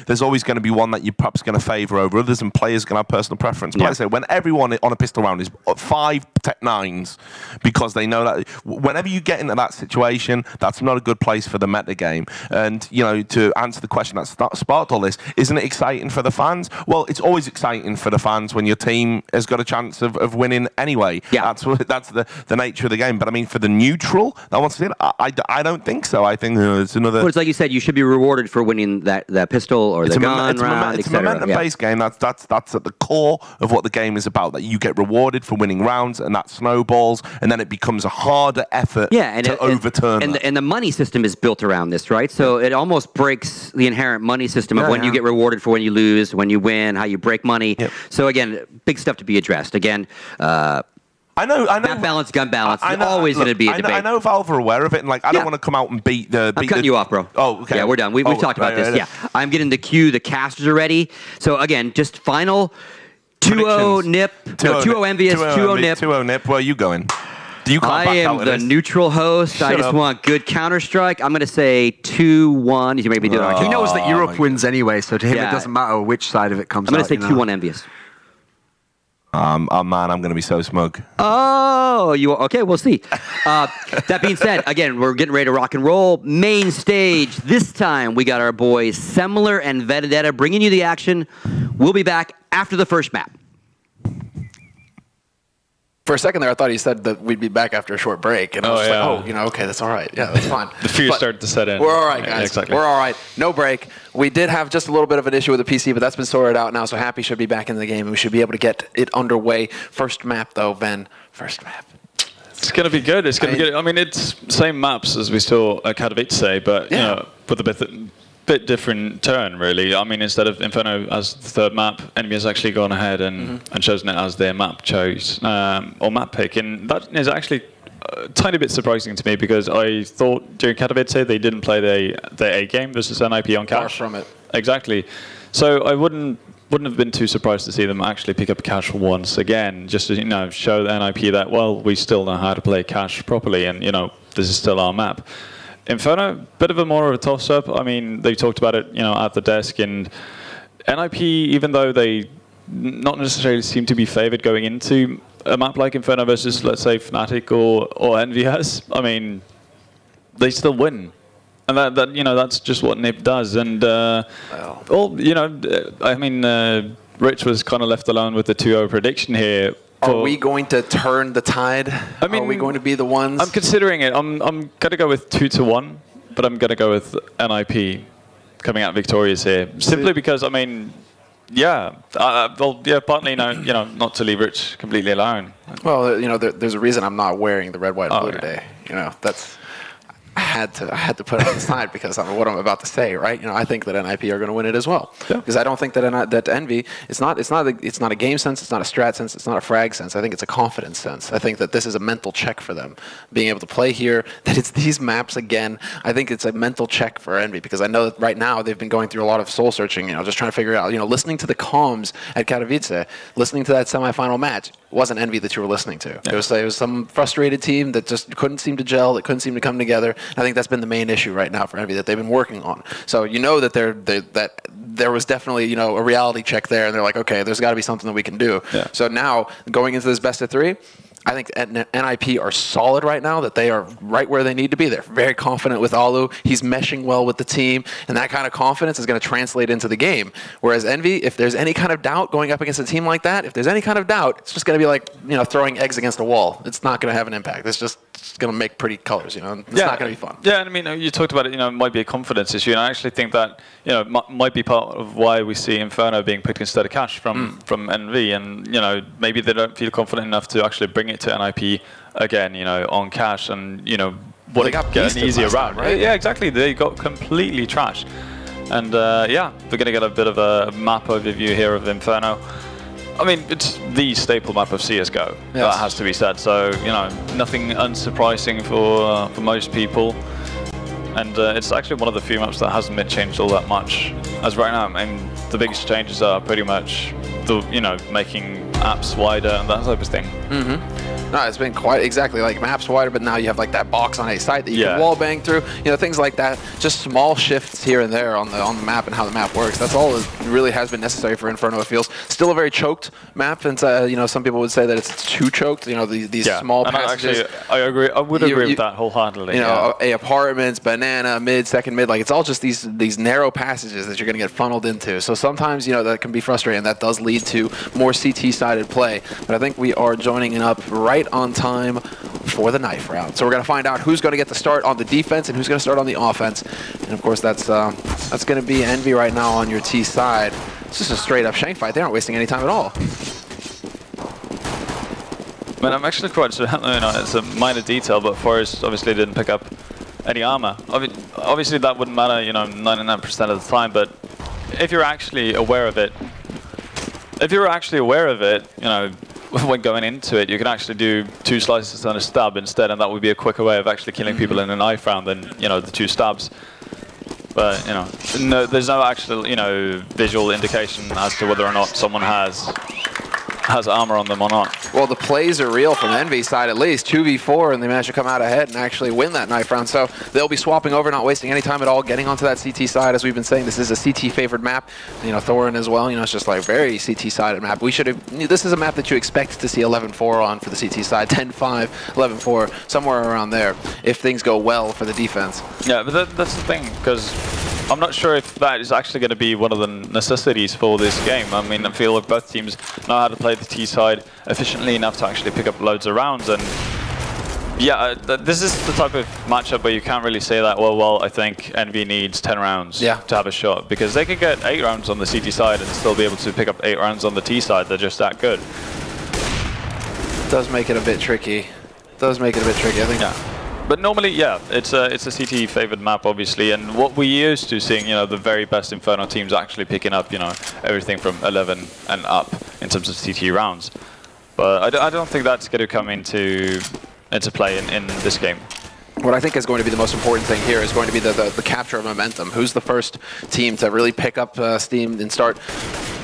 there's always going to be one that you're perhaps going to favour over others, and players going to have personal preference. But like I say, when everyone on a pistol round is 5 Tech-9s, because they know that whenever you get into that situation, that's not a good place for the meta game. And to answer the question that sparked all this, isn't it exciting for the fans? Well, it's always exciting for the fans when your team has got a chance of winning anyway. Yeah. That's the nature of the game. But for the neutral that wants to see it, I don't think so. I think it's another. Well, it's like you said, you should be rewarded for winning that pistol or the gun round, It's a momentum-based game. That's at the core of what the game is about. That you get rewarded for winning rounds, and that snowballs, and then it becomes a harder effort to overturn. And the money system is built around this, right? So it almost breaks the inherent money system of when you get rewarded for when you lose, when you win, how you break money. Yep. So again, big stuff to be addressed. Again, I know. Map balance, gun balance. It's always going to be a debate. I know Valve are aware of it, and like I don't want to come out and beat the. I'm cutting you off, bro. Oh, okay. Yeah, we're done. We've talked about this. Yeah, I'm getting the queue. The casters are ready. So again, just final 2-0 NIP. 2-0 EnVyUs. 2-0 NIP. 2-0 NIP. Where are you going? You can't I back am out the neutral host. I just want good Counter-Strike. I'm going to say 2-1. He's maybe doing He knows that Europe wins anyway, so to him it doesn't matter which side of it comes out. I'm going to say 2-1 EnVyUs. Oh man, I'm going to be so smug. Oh, you are? Okay, we'll see. That being said, again, we're getting ready to rock and roll. Main stage. This time, we got our boys Semler and Vendetta bringing you the action. We'll be back after the first map. For a second there, I thought he said that we'd be back after a short break, and I was like, oh, okay, that's all right. Yeah, that's fine. The fear started to set in. We're all right, guys. Yeah, exactly. We're all right. No break. We did have just a little bit of an issue with the PC, but that's been sorted out now, so Happy should be back in the game, and we should be able to get it underway. First map, though, Ben. First map. It's going to be good. It's going to be good. I mean, it's same maps as we saw at Katowice, but you know, with a bit different turn, really. I mean, instead of Inferno as the third map, Enemy has actually gone ahead and chosen it as their map choice or map pick, and that is actually a tiny bit surprising to me because I thought during Katowice they didn't play their A game versus NIP on cash. Far from it. Exactly. So I wouldn't have been too surprised to see them actually pick up cash once again, just to show the NIP that we still know how to play cash properly, and this is still our map. Inferno, bit of a more of a toss-up. I mean, they talked about it, at the desk, and NIP, even though they not necessarily seem to be favored going into a map like Inferno versus, let's say, Fnatic or EnVyUs, I mean, they still win. And that's just what NIP does. And, I mean, Rich was kind of left alone with the 2-0 prediction here. Are we going to turn the tide? I mean, are we going to be the ones? I'm considering it. I'm going to go with 2-1, but I'm going to go with NIP coming out victorious here. Simply because, I mean, partly, not to leave Rich completely alone. Well, there's a reason I'm not wearing the red, white, and blue today. That's. I had to put it on the side because of what I'm about to say, right? I think that NIP are going to win it as well. Because I don't think that Envy, it's not a game sense, it's not a strat sense, it's not a frag sense. I think it's a confidence sense. I think that this is a mental check for them, being able to play here. That it's these maps again. I think it's a mental check for Envy because I know that right now they've been going through a lot of soul searching. Just trying to figure out. Listening to the comms at Katowice, listening to that semifinal match. It wasn't Envy that you were listening to. It was some frustrated team that just couldn't seem to gel, that couldn't seem to come together. I think that's been the main issue right now for Envy that they've been working on. So that there was definitely a reality check there, and they're like, okay, there's got to be something that we can do. Yeah. So now going into this best of 3. I think NIP are solid right now, that they are right where they need to be. They're very confident with Alu. He's meshing well with the team, and that kind of confidence is going to translate into the game. Whereas Envy, if there's any kind of doubt going up against a team like that, if there's any kind of doubt, it's just going to be like throwing eggs against a wall. It's not going to have an impact. It's just going to make pretty colors. It's not going to be fun. Yeah, and I mean, you talked about it. It might be a confidence issue, and I actually think that might be part of why we see Inferno being picked instead of Cash from Envy, and maybe they don't feel confident enough to actually bring it to NIP again, on Cash, and they got get an easier route, right? Yeah, exactly. They got completely trashed, and we're gonna get a bit of a map overview here of Inferno. I mean, it's the staple map of CS:GO. Yes. That has to be said. So nothing unsurprising for most people, and it's actually one of the few maps that hasn't been changed all that much as right now. I mean, the biggest changes are pretty much making apps wider and that type of thing. No, it's been quite exactly like maps wider, but now you have like that box on a site that you can wall bang through. Things like that. Just small shifts here and there on the map and how the map works. That's all that really has been necessary for Inferno. It feels still a very choked map, and some people would say that it's too choked. These small passages. Actually, I agree. I would agree with that wholeheartedly. Apartments, banana, mid, second mid. Like it's all just these narrow passages that you're going to get funneled into. So sometimes that can be frustrating. That does lead to more CT-sided play. But I think we are joining it up right on time for the knife round. So we're going to find out who's going to get the start on the defense and who's going to start on the offense. And of course, that's going to be Envy right now on your T side. It's just a straight up shank fight. They aren't wasting any time at all. I mean, I'm actually quite sure, it's a minor detail, but Forrest obviously didn't pick up any armor. Obviously that wouldn't matter, 99% of the time, but if you're actually aware of it, when going into it, you can actually do 2 slices and a stab instead, and that would be a quicker way of actually killing people in a knife round than, you know, the 2 stabs. But, you know, no, there's no actual, you know, visual indication as to whether or not someone has armor on them or not. Well, the plays are real from Envy side at least. 2v4, and they managed to come out ahead and actually win that knife round. So they'll be swapping over, not wasting any time at all, getting onto that CT side. As we've been saying, this is a CT-favored map. You know, Thorin as well. You know, it's just like very CT-sided map. We should have. This is a map that you expect to see 11-4 on for the CT side. 10-5, 11-4, somewhere around there, if things go well for the defense. Yeah, but that's the thing, because I'm not sure if that is actually going to be one of the necessities for this game. I mean, I feel like both teams know how to play the T side efficiently enough to actually pick up loads of rounds. And yeah, this is the type of matchup where you can't really say that, well, I think Envy needs 10 rounds to have a shot, because they could get 8 rounds on the CT side and still be able to pick up 8 rounds on the T side. They're just that good. Does make it a bit tricky. I think. Yeah. But normally, yeah, it's a CT favored map, obviously, and what we're used to seeing, you know, the very best Inferno teams actually picking up, you know, everything from 11 and up in terms of CT rounds. But I don't think that's going to come into play in this game. What I think is going to be the most important thing here is going to be the capture of momentum. Who's the first team to really pick up steam and start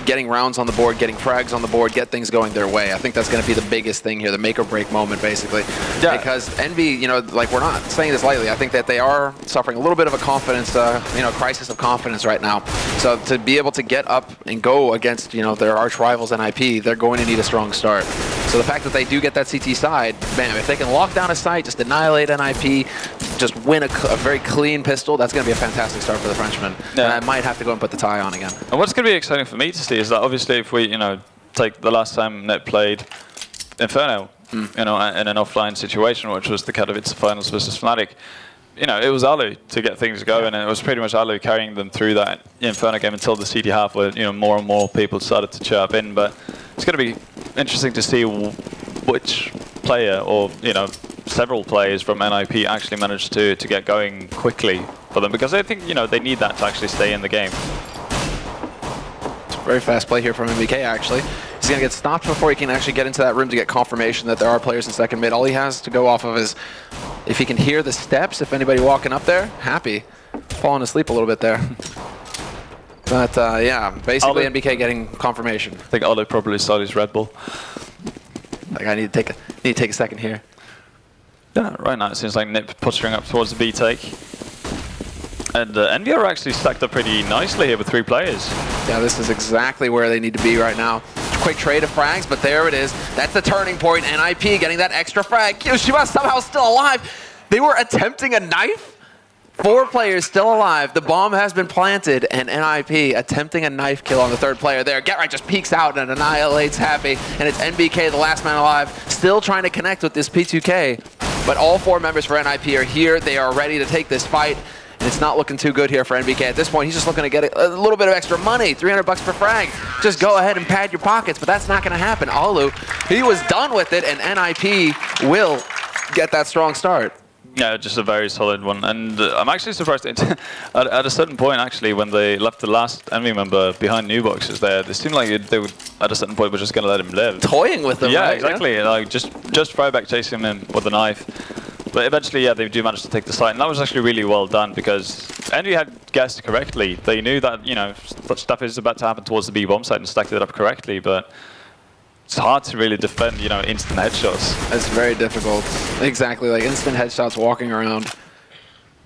getting rounds on the board, getting frags on the board, get things going their way. I think that's going to be the biggest thing here, the make or break moment, basically. Yeah. Because Envy, you know, like, we're not saying this lightly. I think that they are suffering a little bit of a confidence, you know, crisis of confidence right now. So to be able to get up and go against, you know, their arch rivals NIP, they're going to need a strong start. So the fact that they do get that CT side, bam, if they can lock down a site, just annihilate NIP, just win a very clean pistol, that's going to be a fantastic start for the Frenchman. Yeah. And I might have to go and put the tie on again. And what's going to be exciting for me to see is that obviously if we, you know, take the last time Net played Inferno, you know, in an offline situation, which was the Katowice finals versus Fnatic, you know, it was Alu to get things going, and it was pretty much Alu carrying them through that Inferno game until the CT half, where, you know, more and more people started to chirp in. But it's going to be interesting to see which player, or, you know, several players from NIP actually managed to get going quickly for them, because I think, you know, they need that to actually stay in the game. Very fast play here from MBK, actually. He's going to get stopped before he can actually get into that room to get confirmation that there are players in second mid. All he has to go off of is if he can hear the steps, if anybody walking up there, happy. Falling asleep a little bit there. But yeah, basically MBK getting confirmation. I think Olo probably saw his Red Bull. Like, I need to take a second here. Yeah, right now it seems like Nip posturing up towards the B take. And Envy are actually stacked up pretty nicely here with 3 players. Yeah, this is exactly where they need to be right now. Quick trade of frags, but there it is. That's the turning point. NIP getting that extra frag. Kyoshima somehow still alive. They were attempting a knife. 4 players still alive. The bomb has been planted, and NIP attempting a knife kill on the 3rd player there. GetRight just peeks out and annihilates Happy, and it's NBK, the last man alive, still trying to connect with this P2K. But all 4 members for NIP are here. They are ready to take this fight. And it's not looking too good here for NBK. At this point, he's just looking to get a little bit of extra money, 300 bucks per frag. Just go ahead and pad your pockets, but that's not going to happen. Alu, he was done with it, and NIP will get that strong start. Yeah, just a very solid one. And I'm actually surprised at a certain point, actually, when they left the last enemy member behind new boxes there, they seemed like they would, at a certain point, were just going to let him live. Toying with him, yeah, right? Exactly. Yeah, like just fry back chasing him with a knife. But eventually, yeah, they do manage to take the site, and that was actually really well done, because Envy had guessed correctly. They knew that, you know, such stuff is about to happen towards the B bomb site and stacked it up correctly, but it's hard to really defend, you know, instant headshots. It's very difficult. Exactly, like instant headshots walking around.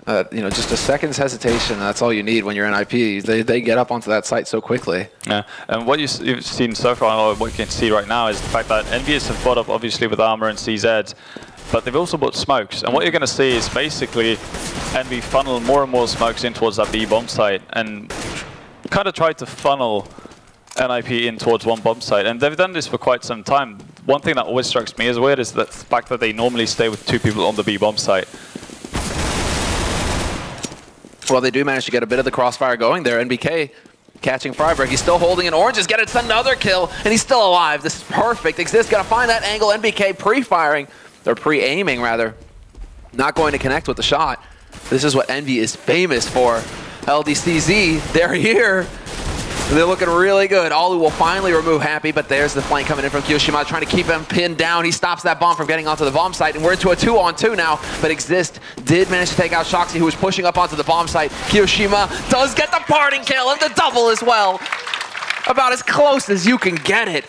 You know, just a second's hesitation, that's all you need when you're NIP. They get up onto that site so quickly. Yeah, and what you've seen so far, or what you can see right now, is the fact that EnVyUs have bought up, obviously, with Armor and CZ, but they've also bought smokes. And what you're going to see is basically Envy funnel more and more smokes in towards that B bomb site, and kind of try to funnel NIP in towards one bomb site. And they've done this for quite some time. One thing that always strikes me as weird is the fact that they normally stay with 2 people on the B bomb site. Well, they do manage to get a bit of the crossfire going there. NBK catching Freiberg. He's still holding an orange. Just get it, another kill, and he's still alive. This is perfect. Exist, got to find that angle. NBK pre-firing, or pre-aiming rather. Not going to connect with the shot. This is what Envy is famous for. LDCZ, they're here. They're looking really good. Alu will finally remove Happy, but there's the flank coming in from Kyoshima, trying to keep him pinned down. He stops that bomb from getting onto the bomb site, and we're into a 2-on-2 now. But Exist did manage to take out Shoxy, who was pushing up onto the bomb site. Kyoshima does get the parting kill and the double as well. About as close as you can get it.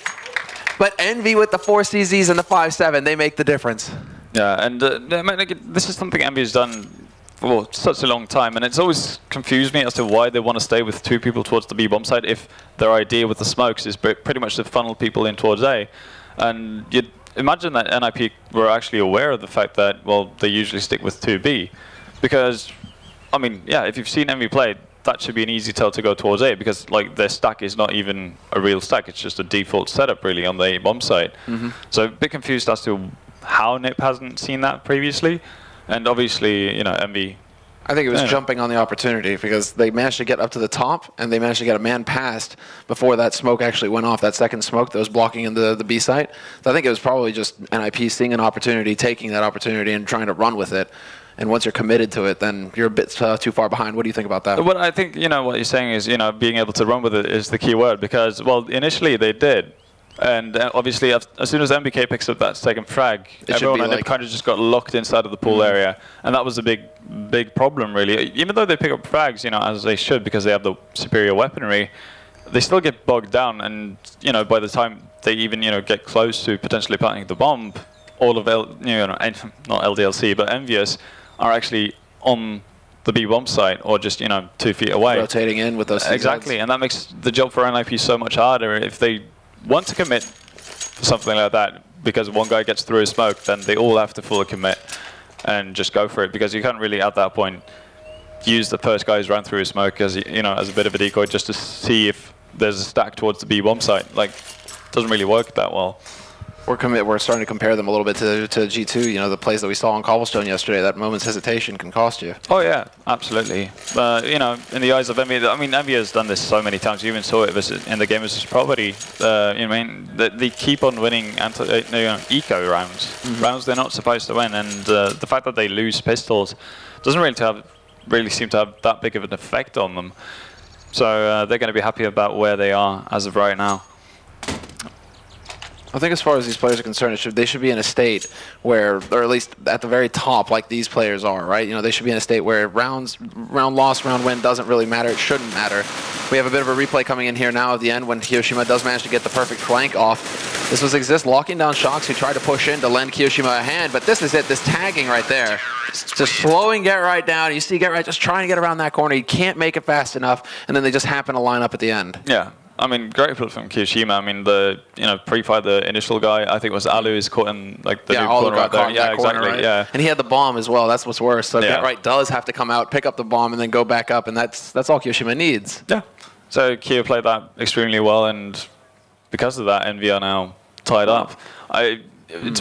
But Envy with the 4 CZs and the 5-7, they make the difference. Yeah, and this is something Envy has done for such a long time, and it's always confused me as to why they want to stay with 2 people towards the B bomb site if their idea with the smokes is pretty much to funnel people in towards A. And you'd imagine that NIP were actually aware of the fact that, well, they usually stick with 2B. Because, I mean, yeah, if you've seen Envy play, that should be an easy tell to go towards A, because like their stack is not even a real stack, it's just a default setup really on the A bomb site. So a bit confused as to how NIP hasn't seen that previously. And obviously, you know, Envy. I think it was jumping on the opportunity, because they managed to get up to the top and they managed to get a man past before that smoke actually went off, that second smoke that was blocking in the B site. So I think it was probably just NIP seeing an opportunity, taking that opportunity and trying to run with it. And once you're committed to it, then you're a bit too far behind. What do you think about that? Well, I think, you know, what you're saying is, you know, being able to run with it is the key word, because, well, initially they did. And obviously, as soon as MBK picks up that second frag, everyone on it kind of just got locked inside of the pool area. And that was a big problem, really. Even though they pick up frags, you know, as they should, because they have the superior weaponry, they still get bogged down. And, you know, by the time they even, you know, get close to potentially planting the bomb, all of, not LDLC, but EnVyUs are actually on the B bomb site, or just, you know, 2 feet away. Rotating in with those. Exactly, and that makes the job for NIP so much harder. If they want to commit for something like that, because one guy gets through a smoke, then they all have to fully commit and just go for it, because you can't really at that point use the first guy who's run through a smoke as, you know, as a bit of a decoy just to see if there's a stack towards the B bomb site. Like, it doesn't really work that well. We're starting to compare them a little bit to G2. You know, the plays that we saw on Cobblestone yesterday. That moment's hesitation can cost you. Oh yeah, absolutely. You know, in the eyes of Envy, I mean, Envy has done this so many times. You even saw it in the game versus Property. You know, I mean, they keep on winning eco rounds, rounds they're not supposed to win, and the fact that they lose pistols doesn't really seem to have that big of an effect on them. So they're going to be happy about where they are as of right now. I think as far as these players are concerned, they should be in a state where, or at least at the very top, like these players are, right? You know, they should be in a state where round loss, round win doesn't really matter. It shouldn't matter. We have a bit of a replay coming in here now at the end when Kyoshima does manage to get the perfect flank off. This was Exist locking down Shox, who tried to push in to lend Kyoshima a hand, but this is it, this tagging right there. Just slowing Get Right down. You see Get Right just trying to get around that corner. He can't make it fast enough, and then they just happen to line up at the end. Yeah. I mean, great play from Kyoshima. I mean, pre-fight, the initial guy, I think it was Alu, is caught in like the corner right there. Yeah, exactly. Corner, right? Yeah, and he had the bomb as well. That's what's worse. So Get Right does have to come out, pick up the bomb, and then go back up, and that's all Kyoshima needs. Yeah. So Kyo played that extremely well, and because of that, Envy are now tied up.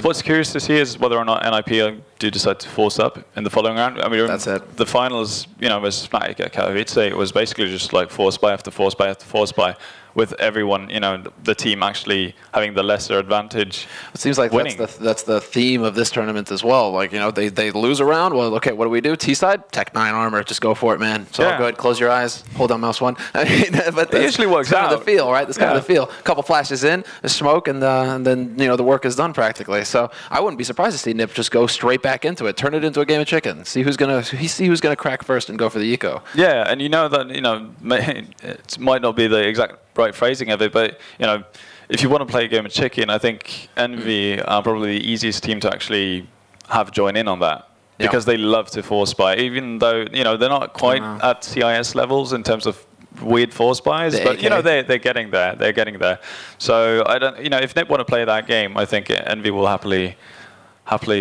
What's curious to see is whether or not NIP do decide to force up in the following round. I mean, that's it. The finals, you know, was Fnatic at Katowice. It was basically just like force buy after force buy after force buy, with everyone, you know, the team actually having the lesser advantage. It seems like that's the theme of this tournament as well. Like, you know, they lose a round. Well, okay, what do we do? T-side, Tech 9 armor, just go for it, man. It's all good. Close your eyes, hold down mouse 1. I mean, but it usually works out. That's kind of the feel, right? That's kind of the feel. A couple flashes in, a smoke, and then, you know, the work is done practically. So I wouldn't be surprised to see NIP just go straight back into it, turn it into a game of chicken, see who's gonna crack first and go for the eco. Yeah, and you know that, you know, it might not be the exact right phrasing of it, but, you know, if you want to play a game of chicken, I think Envy are probably the easiest team to actually have join in on that, because they love to force buy, even though, you know, they're not quite at CIS levels in terms of weird force buys, but you know, they're getting there. They're getting there. So I don't, you know, if NIP want to play that game, I think Envy will happily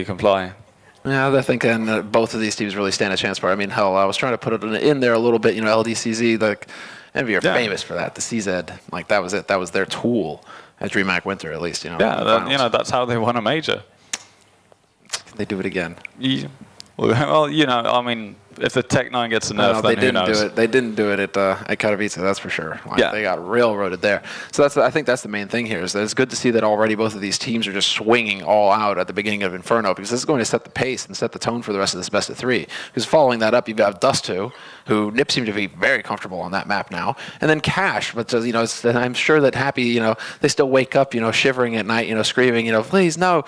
comply. Yeah, I think both of these teams really stand a chance for it. I mean, hell, I was trying to put it in there a little bit. You know, LDCZ, like Envy are famous for that. The CZ, like that was it. That was their tool at DreamHack Winter, at least. You know. Yeah, you know, that's how they won a major. They do it again. Yeah. Well, you know, I mean, if the Tech 9 gets a nerf, then who knows? They didn't do it at Katowice, that's for sure. Like, they got railroaded there. So I think that's the main thing here. Is that it's good to see that already both of these teams are just swinging all out at the beginning of Inferno, because this is going to set the pace and set the tone for the rest of this best of 3. Because following that up, you've got Dust 2, who Nip seem to be very comfortable on that map now, and then Cash. But you know, I'm sure that Happy, you know, they still wake up, you know, shivering at night, you know, screaming, you know, please no,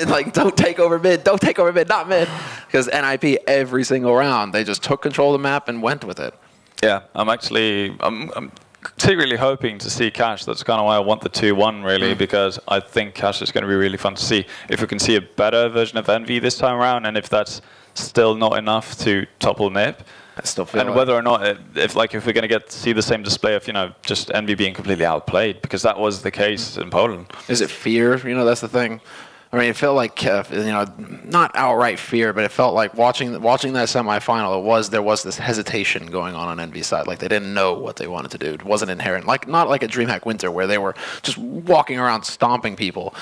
like don't take over mid, not mid, because NIP every single round they just took control of the map and went with it. Yeah, I'm secretly hoping to see Cash. That's kind of why I want the 2-1 really, because I think Cash is going to be really fun to see. If we can see a better version of Envy this time around, and if that's still not enough to topple Nip, I still feel and like whether or not if we're going to see the same display of, you know, just Envy being completely outplayed, because that was the case in Poland. Is it fear? You know, that's the thing. I mean, it felt like, you know, not outright fear, but it felt like watching that semifinal, there was this hesitation going on Envy's side. Like they didn't know what they wanted to do. It wasn't inherent. Like not like a DreamHack Winter where they were just walking around stomping people.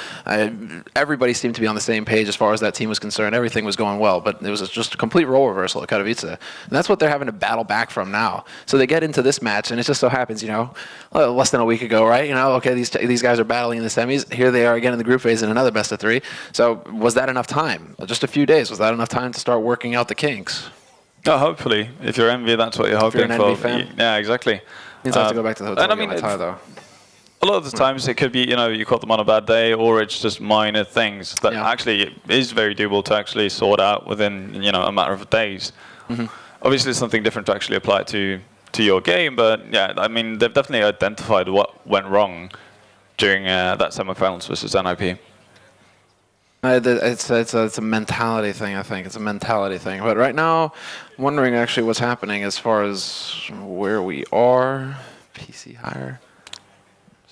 Everybody seemed to be on the same page as far as that team was concerned. Everything was going well, but it was just a complete role reversal at Katowice. And that's what they're having to battle back from now. So they get into this match, and it just so happens, you know, less than a week ago, right? You know, okay, these guys are battling in the semis. Here they are again in the group phase in another best of 3. So was that enough time? Just a few days. Was that enough time to start working out the kinks? Oh, hopefully. If you're Envy, that's what you're hoping for. Envy fan? Yeah, exactly. Means I have to go back to the hotel and and get my tie, though. A lot of the times it could be, you know, you caught them on a bad day, or it's just minor things that actually is very doable to actually sort out within, you know, a matter of days. Obviously, it's something different to actually apply to your game, but yeah, I mean, they've definitely identified what went wrong during that semifinals versus NIP. It's a mentality thing, I think. It's a mentality thing. But right now, I'm wondering actually what's happening as far as where we are. PC higher.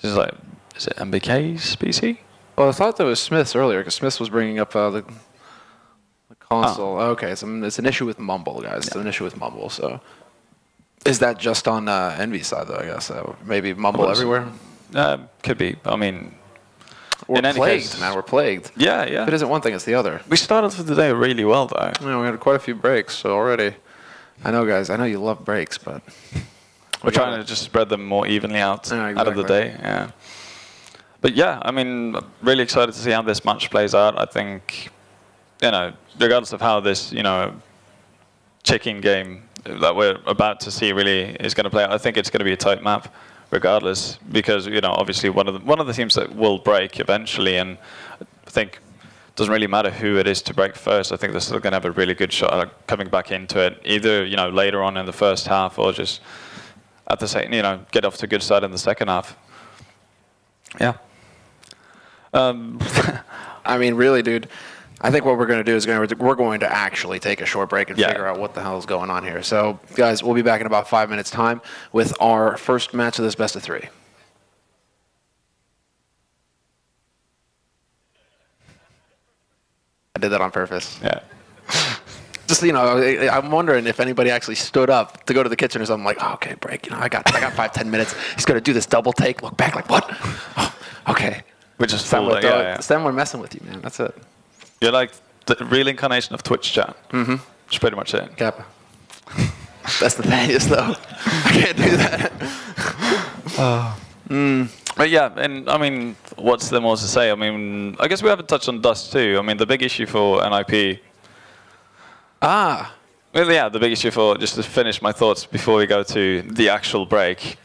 Is it MBK's PC? Well, I thought that was Smith's earlier, because Smith was bringing up the console. Oh. Okay, so it's an issue with Mumble, guys. It's an issue with Mumble. So, is that just on Envy's side, though? I guess maybe Mumble everywhere. Could be. I mean, we're in any plagued, case, man. We're plagued. Yeah, yeah. If it isn't one thing, it's the other. We started for the day really well, though. Yeah, we had quite a few breaks so already. I know, guys. I know you love breaks, but we're trying to just spread them more evenly out out of the day. Yeah. But yeah, I mean, really excited to see how this match plays out. I think, you know, regardless of how this, you know, chicken game that we're about to see really is going to play out, I think it's going to be a tight map, regardless, because, you know, obviously one of the teams that will break eventually, and I think it doesn't really matter who it is to break first. I think they're still going to have a really good shot at coming back into it, either, you know, later on in the first half, or just at the second, you know, get off to a good start in the second half. Yeah. I mean, really, dude, I think what we're going to do is we're going to actually take a short break and figure out what the hell is going on here. So, guys, we'll be back in about 5 minutes' time with our first match of this best of 3. I did that on purpose. Yeah. Just, you know, I'm wondering if anybody actually stood up to go to the kitchen or something, like, oh, okay, break. You know, I got 5-10 minutes. He's going to do this double take, look back, like, what? Oh, okay. We're just Stem, we're messing with you, man. That's it. You're like the real incarnation of Twitch chat. Mm-hmm. That's pretty much it. Kappa. That's the thing is, though. I can't do that. But yeah, and I mean, what's there more to say? I mean, I guess we haven't touched on Dust too. I mean, the big issue for NIP. Well, yeah, the big issue for, just to finish my thoughts before we go to the actual break.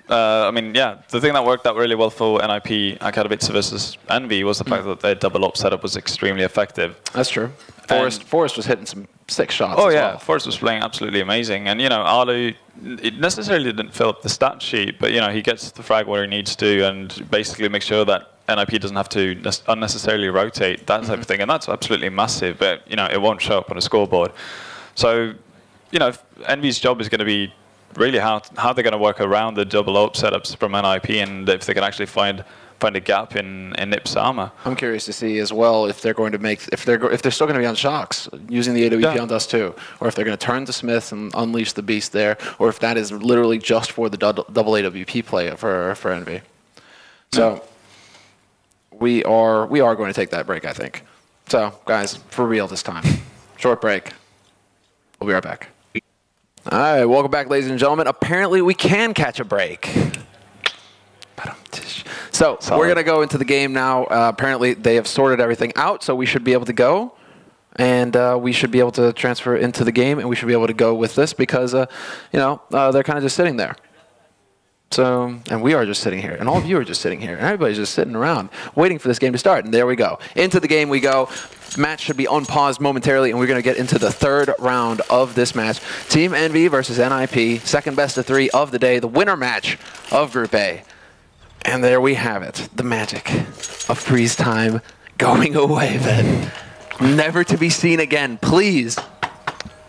I mean, yeah, the thing that worked out really well for NIP Katowice versus Envy was the fact that their double up setup was extremely effective. That's true. Forrest was hitting some sick shots. Oh, as yeah, well. Forrest was playing absolutely amazing. And, you know, Arlo, it necessarily didn't fill up the stat sheet, but, you know, he gets the frag where he needs to and basically make sure that NIP doesn't have to unnecessarily rotate, that type of thing. And that's absolutely massive, but, you know, it won't show up on a scoreboard. So, you know, Envy's job is going to be really how they're going to work around the double up setups from NIP, and if they can actually find a gap in Nip's armor. I'm curious to see as well if they're going to if they're still going to be on shocks using the AWP on Dust 2, or if they're going to turn to Smith and unleash the beast there, or if that is literally just for the double AWP play for Envy. So we are going to take that break, I think. So guys, for real this time, short break. We'll be right back. All right, welcome back, ladies and gentlemen. Apparently, we can catch a break. So we're going to go into the game now. Apparently, they have sorted everything out, so we should be able to go. And we should be able to transfer into the game, and we should be able to go with this because, you know, they're kind of just sitting there. So, and we are just sitting here, and all of you are just sitting here, and everybody's just sitting around waiting for this game to start. And there we go. Into the game we go. Match should be unpaused momentarily, and we're going to get into the third round of this match. Team EnVy versus NIP, second best of 3 of the day, the winner match of Group A. And there we have it, the magic of freeze time going away, then. Never to be seen again, please.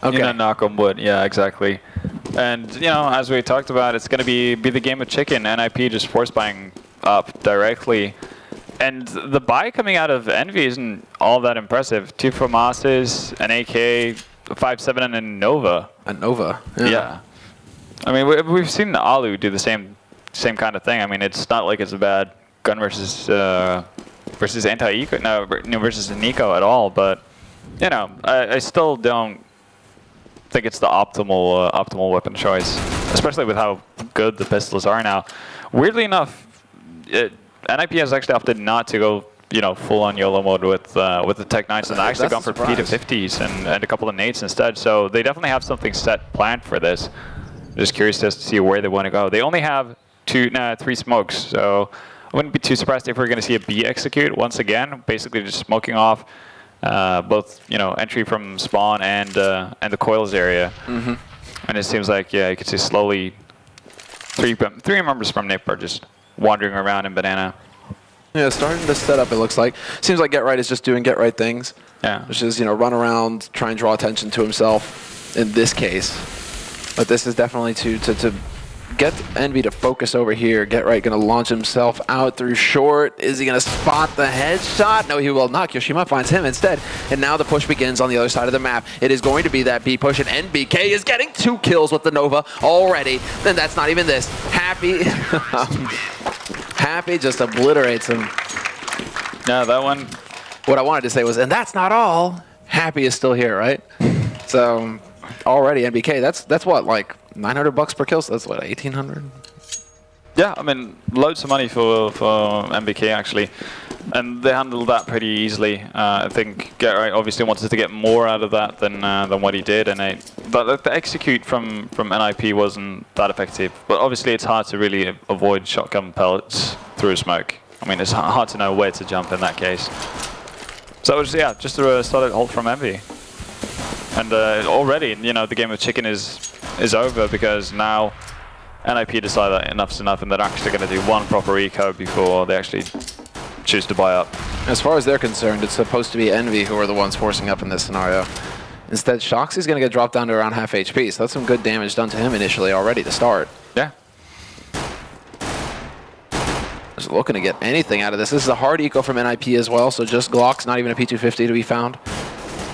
Okay. You know, knock on wood. Yeah, exactly. And, you know, as we talked about, it's going to be the game of chicken. NIP just force buying up directly. And the buy coming out of EnVy isn't all that impressive. 2 FAMASes, an AK, 5.7, and a Nova. A Nova. Yeah. I mean, we've seen the Alu do the same kind of thing. I mean, it's not like it's a bad gun versus anti-eco, no, versus an eco at all. But, you know, I still don't think it's the optimal weapon choice, especially with how good the pistols are now. Weirdly enough, NIP has actually opted not to go, you know, full-on YOLO mode with the Tech 9s, and actually gone for P250s and a couple of nades instead. So they definitely have something set planned for this. I'm just curious to see where they want to go. They only have 3 smokes, so I wouldn't be too surprised if we're going to see a B execute once again, basically just smoking off both, you know, entry from spawn and the coils area. Mm-hmm. And it seems like, yeah, you can see slowly three members from NIP are just wandering around in banana. Yeah, starting to set up, it looks like. Seems like Get Right is just doing Get Right things. Yeah. Which is, you know, run around, try and draw attention to himself in this case. But this is definitely to get EnVy to focus over here. Get Right going to launch himself out through short. Is he going to spot the headshot? No, he will not. Kyoshima finds him instead. And now the push begins on the other side of the map. It is going to be that B push, and NBK is getting 2 kills with the Nova already. Then that's not even this. Happy. Happy just obliterates him. Yeah, that one. What I wanted to say was, and that's not all. Happy is still here, right? So already NBK, that's what, like $900 per kill? So that's what, 1,800? Yeah, I mean, loads of money for MBK actually, and they handled that pretty easily. I think Get Right obviously wanted to get more out of that than what he did, but the execute from NIP wasn't that effective. But obviously, it's hard to really avoid shotgun pellets through smoke. I mean, it's hard to know where to jump in that case. So it was, yeah, just a solid ult from EnVy. And already, you know, the game of chicken is over, because now NIP decide that enough's enough, and they're actually going to do one proper eco before they actually choose to buy up. As far as they're concerned, it's supposed to be EnVy who are the ones forcing up in this scenario. Instead, Shoxy's going to get dropped down to around half HP, so that's some good damage done to him initially already to start. Yeah. Just looking to get anything out of this. This is a hard eco from NIP as well, so just Glocks, not even a P250 to be found.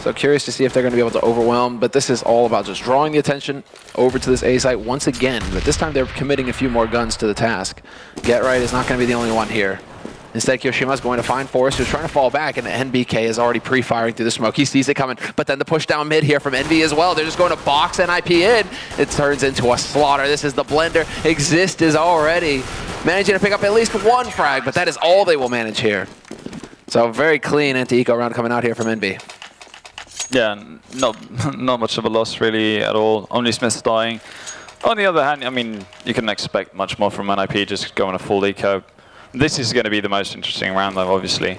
So curious to see if they're going to be able to overwhelm, but this is all about just drawing the attention over to this A site once again. But this time they're committing a few more guns to the task. Get Right is not going to be the only one here. Instead, Kyoshima's going to find Forrest, who's trying to fall back, and NBK is already pre-firing through the smoke. He sees it coming, but then the push down mid here from EnVy as well. They're just going to box NIP in. It turns into a slaughter. This is the blender. Exist is already managing to pick up at least 1 frag, but that is all they will manage here. So very clean anti-eco round coming out here from EnVy. Yeah, not much of a loss really at all. Only Smith's dying. On the other hand, I mean, you can expect much more from NIP just going a full eco. This is going to be the most interesting round, though, obviously.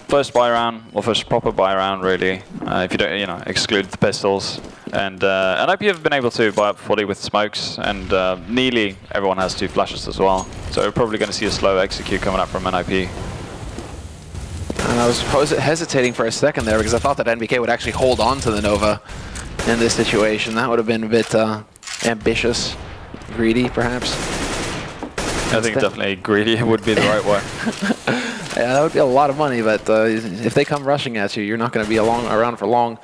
First buy round, or first proper buy round, really. If you don't, you know, exclude the pistols. And NIP have been able to buy up fully with smokes, and nearly everyone has 2 flashes as well. So we're probably going to see a slow execute coming up from NIP. And I was hesitating for a second there because I thought that NBK would actually hold on to the Nova in this situation. That would have been a bit ambitious, greedy, perhaps. I think definitely greedy would be the right way. Yeah, that would be a lot of money, but if they come rushing at you, you're not going to be around for long.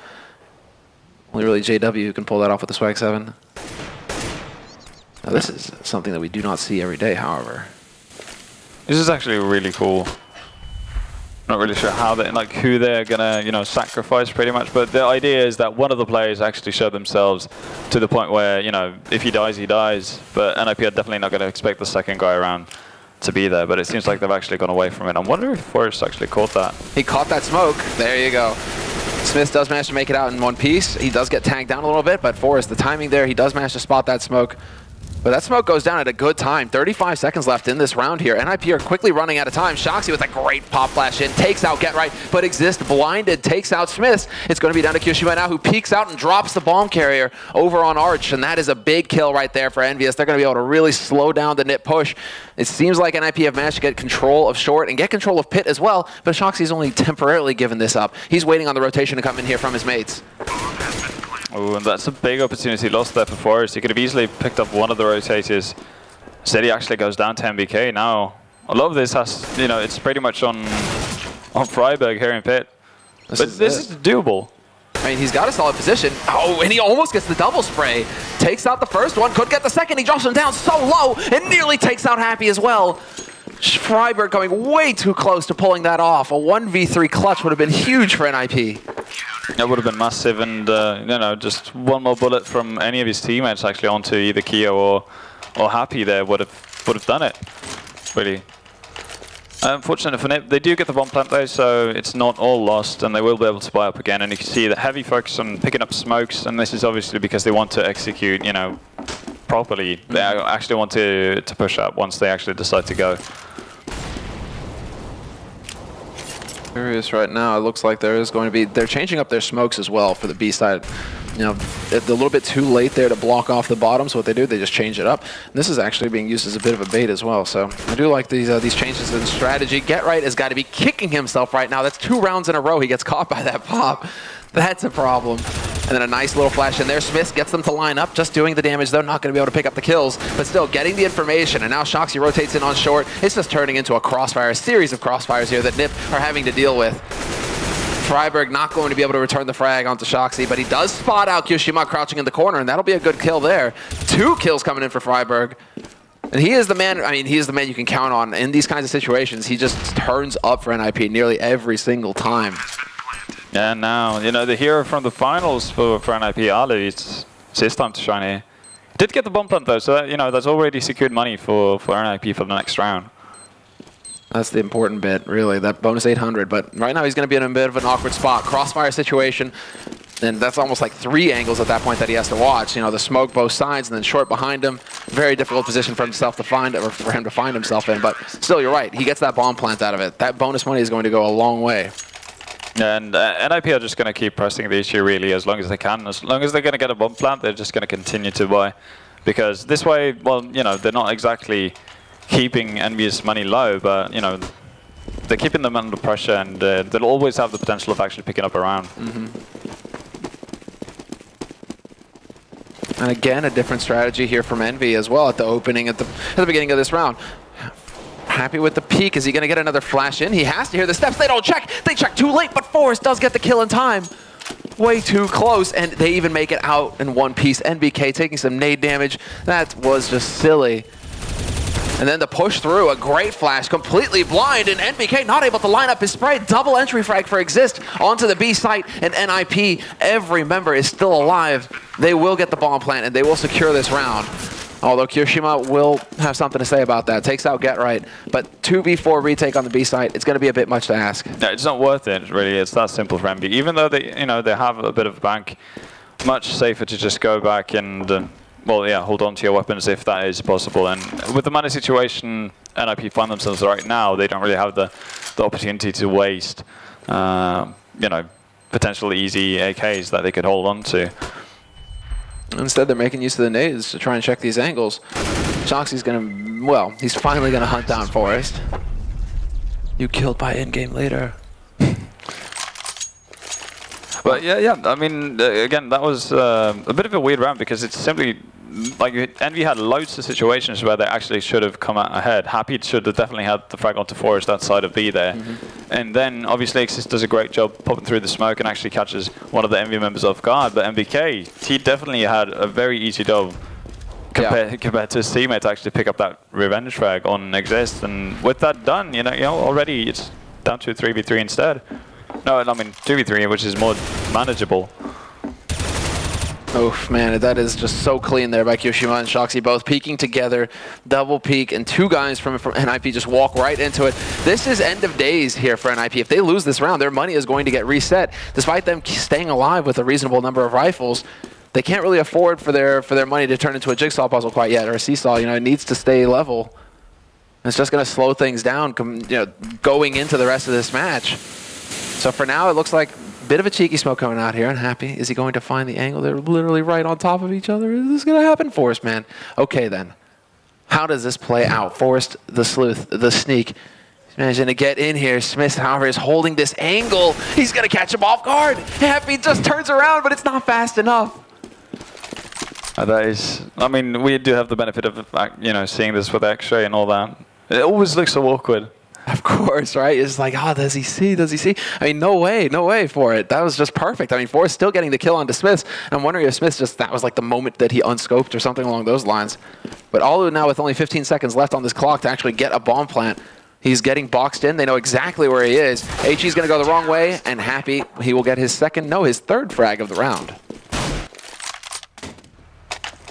Only really JW who can pull that off with the Swag 7. Now, this is something that we do not see every day, however. This is actually really cool. Not really sure how they, like, who they're gonna, you know, sacrifice pretty much, but the idea is that one of the players actually show themselves to the point where, you know, if he dies, he dies. But NIP are definitely not going to expect the second guy around to be there, but it seems like they've actually gone away from it. I wonder if Forrest actually caught that. He caught that smoke. There you go. Smith does manage to make it out in one piece. He does get tanked down a little bit, but Forrest, the timing there, he does manage to spot that smoke. But that smoke goes down at a good time. 35 seconds left in this round here. NIP are quickly running out of time. Shoxy with a great pop flash in, takes out Get Right, but Exist blinded, takes out Smiths. It's going to be down to Kyoshima now, who peeks out and drops the bomb carrier over on Arch, and that is a big kill right there for EnVyUs. They're going to be able to really slow down the NIP push. It seems like NIP have managed to get control of short and get control of pit as well, but Shoxy's only temporarily given this up. He's waiting on the rotation to come in here from his mates. Oh, and that's a big opportunity lost there for Forrest. He could have easily picked up one of the rotators. Instead, he actually goes down to MBK. Now, a lot of this has, you know, it's pretty much on Freiberg here in pit. But this is doable. I mean, he's got a solid position. Oh, and he almost gets the double spray. Takes out the first one, could get the second. He drops him down so low and nearly takes out Happy as well. Freiberg going way too close to pulling that off. A 1v3 clutch would have been huge for NIP. That would have been massive, and you know, just one more bullet from any of his teammates actually onto either Keo or Happy there would have done it. Really. Unfortunate for NIP, they do get the bomb plant though, so it's not all lost, and they will be able to buy up again. And you can see the heavy focus on picking up smokes, and this is obviously because they want to execute, you know, properly. They actually want to push up once they actually decide to go. Curious right now, it looks like there is going to be, they're changing up their smokes as well for the B side. You know, they're a little bit too late there to block off the bottom, so what they do, they just change it up. And this is actually being used as a bit of a bait as well, so I do like these changes in strategy. Get Right has got to be kicking himself right now. That's 2 rounds in a row he gets caught by that pop. That's a problem. And then a nice little flash in there. Smith gets them to line up, just doing the damage. They're not going to be able to pick up the kills, but still getting the information. And now Shoxy rotates in on short. It's just turning into a crossfire, a series of crossfires here that NIP are having to deal with. Freiberg not going to be able to return the frag onto Shoxy, but he does spot out Kyoshima crouching in the corner, and that'll be a good kill there. 2 kills coming in for Freiberg. And he is the man, I mean, he is the man you can count on. In these kinds of situations, he just turns up for NIP nearly every single time. Yeah, now, you know, the hero from the finals for NIP, Ali, it's his time to shine here. Did get the bomb plant though, so that, you know, that's already secured money for NIP for the next round. That's the important bit, really, that bonus 800. But right now he's going to be in a bit of an awkward spot. Crossfire situation, and that's almost like 3 angles at that point that he has to watch. You know, the smoke both sides and then short behind him. Very difficult position for himself to find, or for him to find himself in. But still, you're right. He gets that bomb plant out of it. That bonus money is going to go a long way. And NIP are just going to keep pressing the issue really as long as they can. As long as they're going to get a bomb plant, they're just going to continue to buy. Because this way, well, you know, they're not exactly keeping EnVyUs money low, but, you know, they're keeping them under pressure, and they'll always have the potential of actually picking up a round. And again, a different strategy here from Envy as well at the opening, at the beginning of this round. Happy with the peek. Is he going to get another flash in? He has to hear the steps. They don't check. They check too late, but Forrest does get the kill in time. Way too close, and they even make it out in one piece. NBK taking some nade damage. That was just silly. And then the push through, a great flash, completely blind, and NBK not able to line up his spray. Double entry frag for Exist onto the B site, and NIP, every member is still alive. They will get the bomb plant, and they will secure this round. Although Kyoshima will have something to say about that. Takes out Get Right, but 2v4 retake on the B site, it's going to be a bit much to ask. No, it's not worth it, really. It's that simple for MB. Even though they, you know, they have a bit of a bank, much safer to just go back and, well, yeah, hold on to your weapons if that is possible. And with the money situation NIP find themselves right now, they don't really have the opportunity to waste, you know, potentially easy AKs that they could hold on to. Instead, they're making use of the nades to try and check these angles. Shoxy's going to, well, he's finally going to hunt down Forrest. You killed by in-game later. But yeah, I mean, again, that was a bit of a weird round because it's simply, like, Envy had loads of situations where they actually should have come out ahead. Happy should have definitely had the frag onto Forrest that side of B there. And then, obviously, Exist does a great job popping through the smoke and actually catches one of the Envy members off guard. But MBK, he definitely had a very easy job compared to his teammate to actually pick up that revenge frag on Exist. And with that done, you know, already it's down to a 3v3 instead. No, I mean 2v3, which is more manageable. Oof, man, that is just so clean there by Kyoshima and Shoxy, both peeking together, double peek, and two guys from NIP just walk right into it. This is end of days here for NIP. If they lose this round, their money is going to get reset. Despite them staying alive with a reasonable number of rifles, they can't really afford for their money to turn into a jigsaw puzzle quite yet, or a seesaw. You know, it needs to stay level. It's just going to slow things down, going into the rest of this match. So for now, it looks like bit of a cheeky smoke coming out here. Unhappy. Is he going to find the angle? They're literally right on top of each other. Is this going to happen? Forrest, man. Okay, then. How does this play out? Forrest, the sleuth, the sneak. He's managing to get in here. Smith, however, is holding this angle. He's going to catch him off guard. Happy just turns around, but it's not fast enough. That is, I mean, we do have the benefit of, seeing this with X-ray and all that. It always looks so awkward. Of course, right? It's like, oh, does he see? Does he see? I mean, no way for it. That was just perfect. I mean, Forrest still getting the kill onto Smith. I'm wondering if Smith that was like the moment that he unscoped or something along those lines. But Alu now with only 15 seconds left on this clock to actually get a bomb plant. He's getting boxed in. They know exactly where he is. HE's going to go the wrong way, and Happy, he will get his third frag of the round.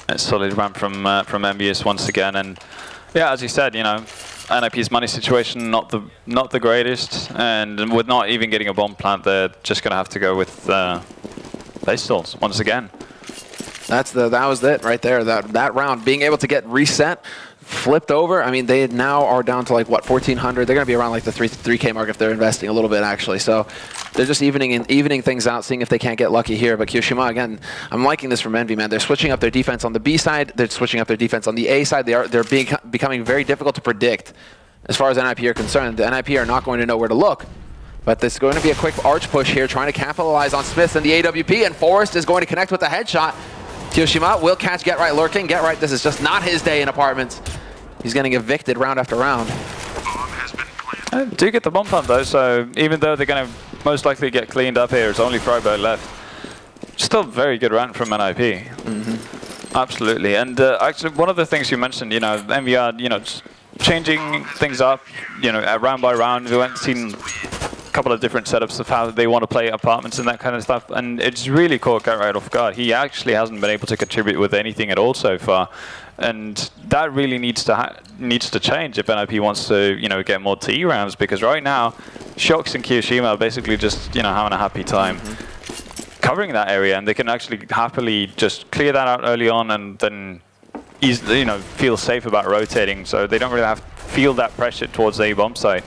A solid run from EnVyUs once again, and yeah, as you said, NIP's money situation not the greatest, and with not even getting a bomb plant, they're just going to have to go with base stalls once again. That was it right there. That round being able to get reset, flipped over. I mean, they now are down to like what, 1,400. They're going to be around like the 3K mark if they're investing a little bit actually. So they're just evening things out, seeing if they can't get lucky here. But Kyoshima, again, I'm liking this from Envy, man. They're switching up their defense on the B side. They're switching up their defense on the A side. They're becoming very difficult to predict as far as NIP are concerned. The NIP are not going to know where to look. But there's going to be a quick arch push here, trying to capitalize on Smith and the AWP, and Forrest is going to connect with the headshot. Kyoshima will catch Get Right lurking. Get Right, this is just not his day in apartments. He's getting evicted round after round. I do get the bomb plant though, so even though they're going to most likely get cleaned up here, it's only Freiburg left. Still very good round from NIP. Mm-hmm. Absolutely. And actually, one of the things you mentioned, EnVyUs, changing things up, round by round. We went and seen a couple of different setups of how they want to play apartments and that kind of stuff, and it's really caught Get Right off guard. He actually hasn't been able to contribute with anything at all so far. And that really needs to change if NIP wants to, get more TE rounds, because right now, Shox and Kyoshima are basically just, having a happy time covering that area, and they can actually happily just clear that out early on, and then, feel safe about rotating, so they don't really have to feel that pressure towards the bomb site.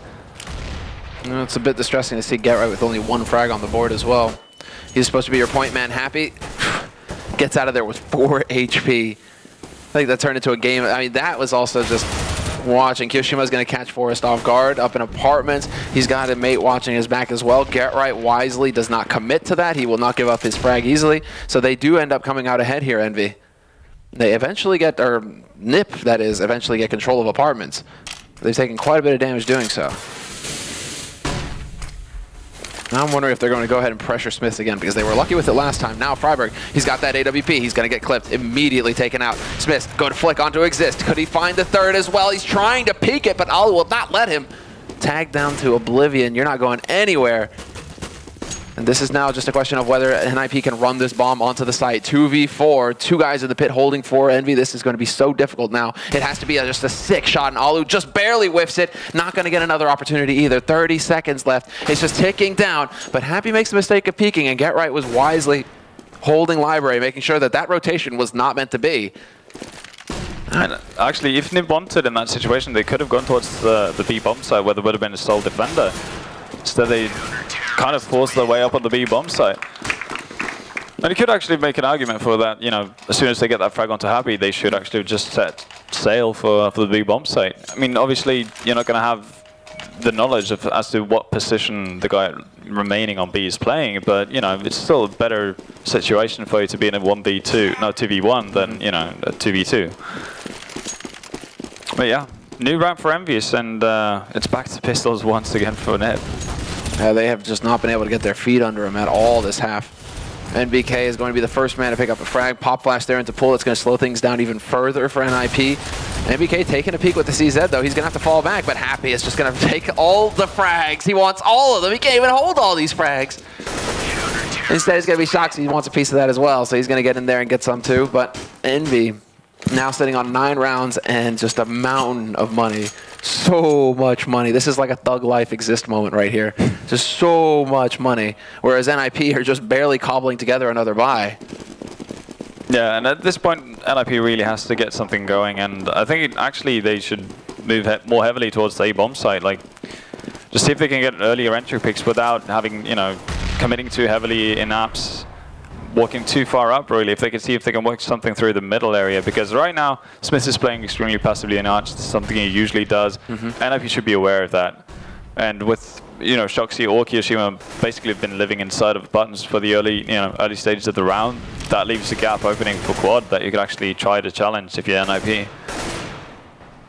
It's a bit distressing to see Get Right with only one frag on the board as well. He's supposed to be your point man. Happy gets out of there with 4 HP. I think that turned into a game. I mean, that was also just watching. Kyoshima's going to catch Forrest off guard up in apartments. He's got a mate watching his back as well. Get Right wisely does not commit to that. He will not give up his frag easily. So they do end up coming out ahead here, Envy. They eventually get, or NIP, that is, eventually get control of apartments. They've taken quite a bit of damage doing so. Now I'm wondering if they're going to go ahead and pressure Smith again, because they were lucky with it last time. Now Freiburg, he's got that AWP. He's going to get clipped, immediately taken out. Smith, go to flick onto Exist. Could he find the third as well? He's trying to peek it, but Alu will not let him. Tagged down to Oblivion. You're not going anywhere. And this is now just a question of whether NIP can run this bomb onto the site. 2v4, 2 guys in the pit holding for Envy. This is going to be so difficult now. It has to be just a sick shot, and Alu just barely whiffs it. Not going to get another opportunity either. 30 seconds left. It's just ticking down. But Happy makes the mistake of peeking, and Get Right was wisely holding Library, making sure that that rotation was not meant to be. And actually, if NIP wanted in that situation, they could have gone towards the B bomb site, where there would have been a sole defender. Instead, they kind of forced their way up on the B bomb site. And you could actually make an argument for that, as soon as they get that frag onto Happy, they should actually just set sail for the B bomb site. I mean, obviously, you're not going to have the knowledge as to what position the guy remaining on B is playing, but, it's still a better situation for you to be in a 2v1 than, a 2v2. But yeah, new round for EnVyUs, and it's back to pistols once again for NIP. They have just not been able to get their feet under him at all this half. NBK is going to be the first man to pick up a frag. Pop flash there into pull. It's going to slow things down even further for NIP. NBK taking a peek with the CZ, though. He's going to have to fall back, but Happy is just going to take all the frags. He wants all of them. He can't even hold all these frags. Instead, he's going to be shocked. He wants a piece of that as well, so he's going to get in there and get some too. But Envy now sitting on 9 rounds and just a mountain of money. So much money. This is like a thug life exist moment right here. Just so much money. Whereas NIP are just barely cobbling together another buy. Yeah, and at this point, NIP really has to get something going, and I think actually they should move more heavily towards the A-bomb site. Like, just see if they can get earlier entry picks without having, you know, committing too heavily in apps, walking too far up, really. If they can see if they can work something through the middle area, because right now, Smith is playing extremely passively in Arch, something he usually does. NIP should be aware of that. And with, you know, Shoxi or Kiyoshima basically have been living inside of buttons for the early stages of the round, that leaves a gap opening for quad that you could actually try to challenge if you're NIP.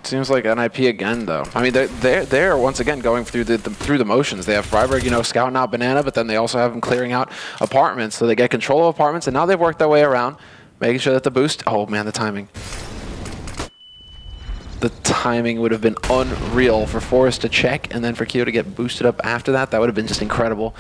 Seems like NIP again, though. I mean, they're once again going through the motions. They have Freiburg, you know, scouting out Banana, but then they also have them clearing out apartments. So they get control of apartments, and now they've worked their way around, making sure that the boost. Oh man, the timing. The timing would have been unreal for Forrest to check, and then for Kyo to get boosted up after that. That would have been just incredible.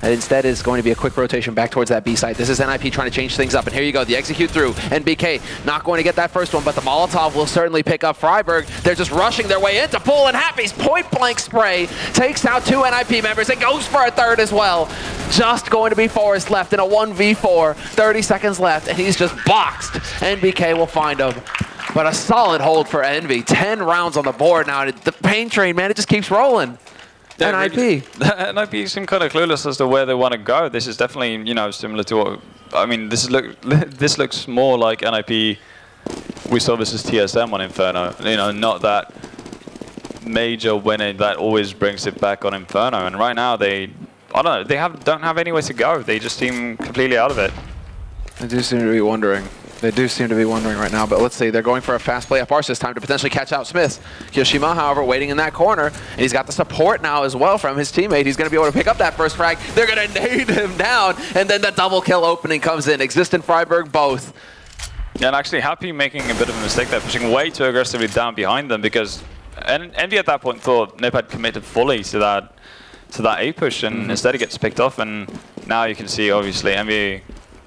And instead, it's going to be a quick rotation back towards that B site. This is NIP trying to change things up. And here you go, the execute through. NBK not going to get that first one, but the Molotov will certainly pick up Freiburg. They're just rushing their way into Pool, and Happy's point-blank spray takes out 2 NIP members and goes for a third as well. Just going to be Forrest left in a 1v4. 30 seconds left, and he's just boxed. NBK will find him. But a solid hold for Envy. 10 rounds on the board now. The pain train, man, it just keeps rolling. Yeah, NIP. Really, NIP seem kind of clueless as to where they want to go. This is definitely, you know, similar to what, I mean, this looks more like NIP we saw versus TSM on Inferno. You know, not that major winner that always brings it back on Inferno. And right now I don't know, they don't have anywhere to go. They just seem completely out of it. I do seem to be wondering. They do seem to be wondering right now, but let's see. They're going for a fast play up arch this time to potentially catch out Smith. Kiyoshima, however, waiting in that corner, and he's got the support now as well from his teammate. He's going to be able to pick up that first frag. They're going to nade him down, and then the double kill opening comes in. Exist and Freiburg both. Yeah, and actually Happy making a bit of a mistake there, pushing way too aggressively down behind them, because Envy at that point thought Nip had committed fully to that A push, and instead it gets picked off, and now you can see obviously Envy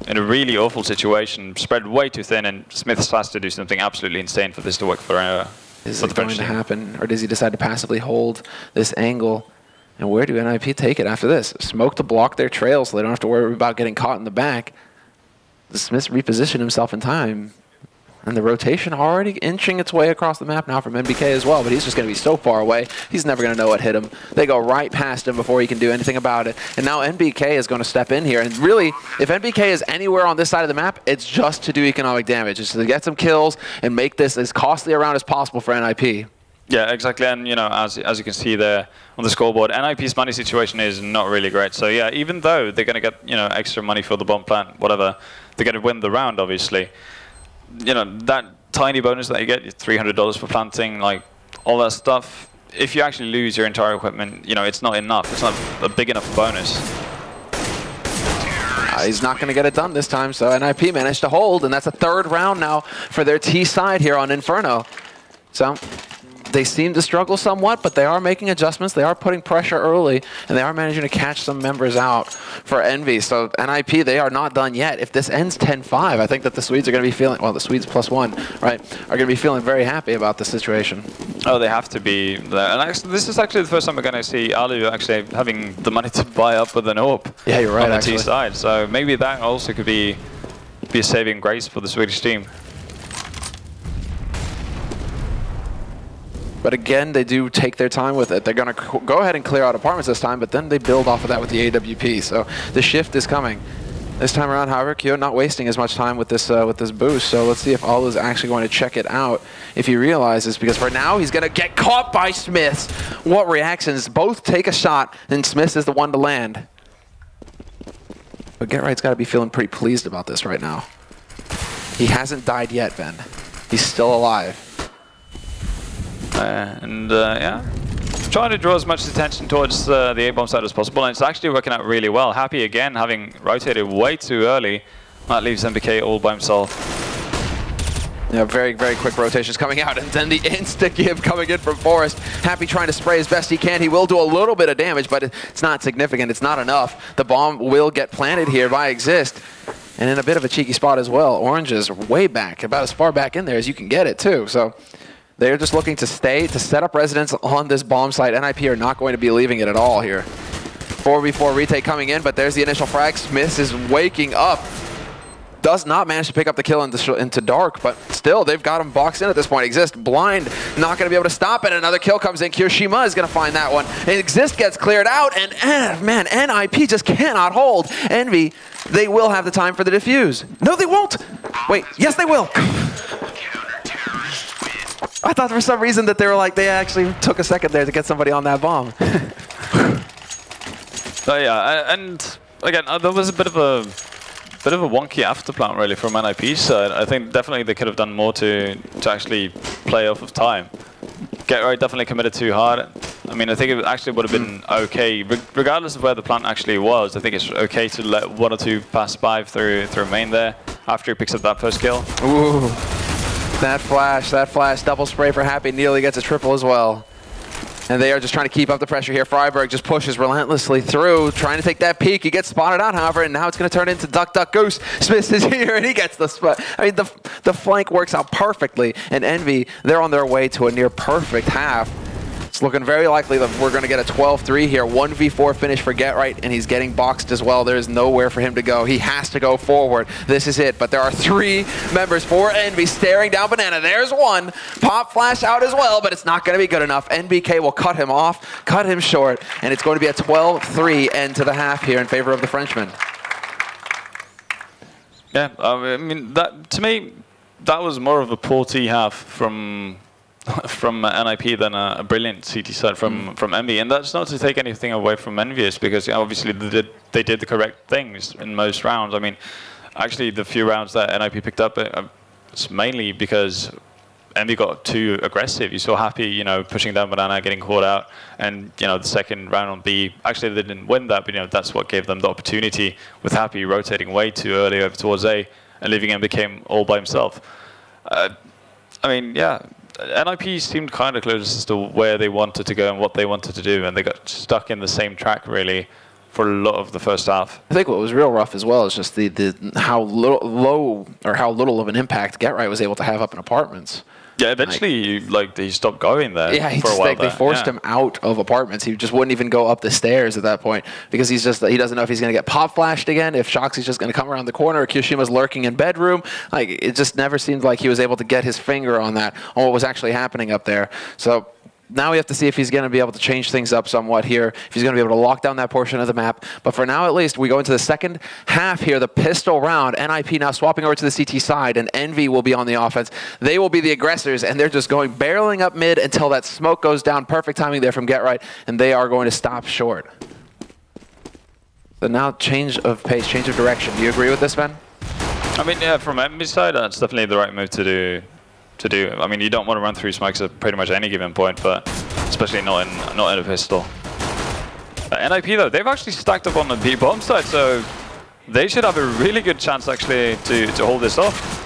in a really awful situation, spread way too thin, and Smith has to do something absolutely insane for this to work for Is it going to happen, or does he decide to passively hold this angle? And where do NIP take it after this? Smoke to block their trail so they don't have to worry about getting caught in the back. Does Smith reposition himself in time? And the rotation already inching its way across the map now from NBK as well, but he's just going to be so far away, he's never going to know what hit him. They go right past him before he can do anything about it. And now NBK is going to step in here. And really, if NBK is anywhere on this side of the map, it's just to do economic damage. It's to get some kills and make this as costly a round as possible for NIP. Yeah, exactly. And, you know, as you can see there on the scoreboard, NIP's money situation is not really great. So, yeah, even though they're going to get, you know, extra money for the bomb plant, whatever, they're going to win the round, obviously. You know, that tiny bonus that you get, $300 for planting, like all that stuff, if you actually lose your entire equipment, you know, it's not enough. It's not a big enough bonus. He's not going to get it done this time, so NIP managed to hold, and that's a 3rd round now for their T side here on Inferno. So they seem to struggle somewhat, but they are making adjustments. They are putting pressure early, and they are managing to catch some members out for Envy. So NIP, they are not done yet. If this ends 10-5, I think that the Swedes are going to be feeling, well, the Swedes +1, right, are going to be feeling very happy about the situation. Oh, they have to be there. And actually, this is actually the first time we're going to see Alu actually having the money to buy up with an AWP. Yeah, you're right, on the actually. T side. So maybe that also could be a saving grace for the Swedish team. But again, they do take their time with it. They're going to go ahead and clear out apartments this time, but then they build off of that with the AWP. So the shift is coming. This time around, however, Kyo not wasting as much time with this boost. So let's see if Alu is actually going to check it out if he realizes, because for now he's going to get caught by Smith. What reactions? Both take a shot, and Smith is the one to land. But GetRight's got to be feeling pretty pleased about this right now. He hasn't died yet, Ben. He's still alive. Yeah, trying to draw as much attention towards the A-bomb side as possible, and it's actually working out really well. Happy again, having rotated way too early. That leaves NBK all by himself. Yeah, very, very quick rotations coming out, and then the insta-give coming in from Forrest. Happy trying to spray as best he can. He will do a little bit of damage, but it's not significant. It's not enough. The bomb will get planted here by Exist, and in a bit of a cheeky spot as well. Orange is way back, about as far back in there as you can get it, too. So they're just looking to set up residence on this bomb site. NIP are not going to be leaving it at all here. 4v4 retake coming in, but there's the initial frag. Smith is waking up. Does not manage to pick up the kill into Dark, but still, they've got him boxed in at this point. Exist, blind, not going to be able to stop it. Another kill comes in. Kirishima is going to find that one. And Exist gets cleared out, and man, NIP just cannot hold. Envy, they will have the time for the defuse. No, they won't. Wait, yes, they will. I thought for some reason that they were like, they actually took a second there to get somebody on that bomb. Oh yeah, and again, there was a bit of a wonky afterplan really from NIP's side. I think definitely they could have done more to actually play off of time. Get Right definitely committed too hard. I mean, I think it actually would have been okay, regardless of where the plant actually was. I think it's okay to let 1 or 2 pass by through main there after he picks up that first kill. Ooh, that flash, double spray for Happy. Nearly gets a triple as well. And they are just trying to keep up the pressure here. Freiberg just pushes relentlessly through, trying to take that peek. He gets spotted out, however, and now it's going to turn into Duck, Duck, Goose. Smith is here, and he gets the spot. I mean, the flank works out perfectly. And Envy, they're on their way to a near perfect half. It's looking very likely that we're going to get a 12-3 here. 1v4 finish for Get Right, and he's getting boxed as well. There's nowhere for him to go. He has to go forward. This is it. But there are 3 members for Envy staring down Banana. There's one. Pop flash out as well, but it's not going to be good enough. NBK will cut him off, cut him short, and it's going to be a 12-3 end to the half here in favor of the Frenchman. Yeah, I mean, to me, that was more of a poor T half from NIP than a brilliant CT side from Envy, and that's not to take anything away from EnVyUs, because obviously they did the correct things in most rounds. I mean, actually the few rounds that NIP picked up, it's mainly because Envy got too aggressive. You saw Happy, pushing down Banana, getting caught out, and the second round on B, actually they didn't win that, but that's what gave them the opportunity, with Happy rotating way too early over towards A and leaving MBK all by himself. I mean, yeah. NIP seemed kind of close as to where they wanted to go and what they wanted to do, and they got stuck in the same track really for a lot of the first half. I think what was real rough as well is just how little of an impact Get Right was able to have up in Apartments. Yeah, eventually, he stopped going there. Yeah, for a while. They forced him out of Apartments. He just wouldn't even go up the stairs at that point, because he doesn't know if he's going to get pop flashed again, if Shoxy's just going to come around the corner, or Kishima's lurking in bedroom. It just never seemed like he was able to get his finger on what was actually happening up there. So now we have to see if he's going to be able to change things up somewhat here, if he's going to be able to lock down that portion of the map. But for now, at least, we go into the second half here, the pistol round. NIP now swapping over to the CT side, and Envy will be on the offense. They will be the aggressors, and they're just going barreling up mid until that smoke goes down. Perfect timing there from Get Right, and they are going to stop short. So now change of pace, change of direction. Do you agree with this, Ben? I mean, yeah, from Envy's side, that's definitely the right move to do. I mean, you don't want to run through smokes at pretty much any given point, but especially not in a pistol. NIP though, they've actually stacked up on the B bomb side, so they should have a really good chance actually to hold this off.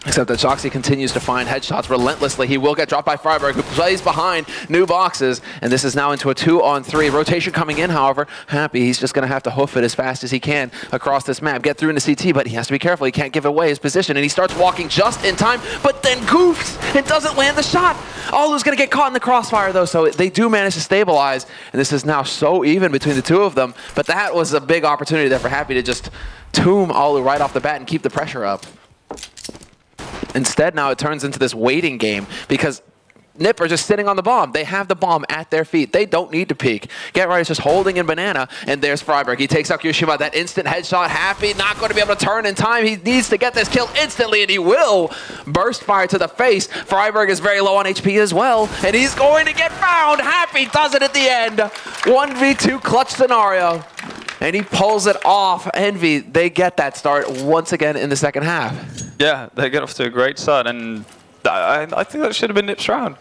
Except that Shoxy continues to find headshots relentlessly. He will get dropped by Freiberg, who plays behind new boxes, and this is now into a 2-on-3. Rotation coming in, however. Happy, he's just going to have to hoof it as fast as he can across this map. Get through into CT, but he has to be careful. He can't give away his position, and he starts walking just in time, but then goofs and doesn't land the shot. Alu's going to get caught in the crossfire, though, so they do manage to stabilize, and this is now so even between the two of them. But that was a big opportunity there for Happy to just tomb Alu right off the bat and keep the pressure up. Instead, now it turns into this waiting game, because Nip are just sitting on the bomb. They have the bomb at their feet. They don't need to peek. Get Right is just holding in Banana, and there's Freiberg. He takes out Kirishima. That instant headshot. Happy, not going to be able to turn in time. He needs to get this kill instantly, and he will. Burst fire to the face. Freiberg is very low on HP as well, and he's going to get found. Happy does it at the end. 1v2 clutch scenario, and he pulls it off. Envy, they get that start once again in the second half. Yeah, they get off to a great start, and I think that should have been Nip's round.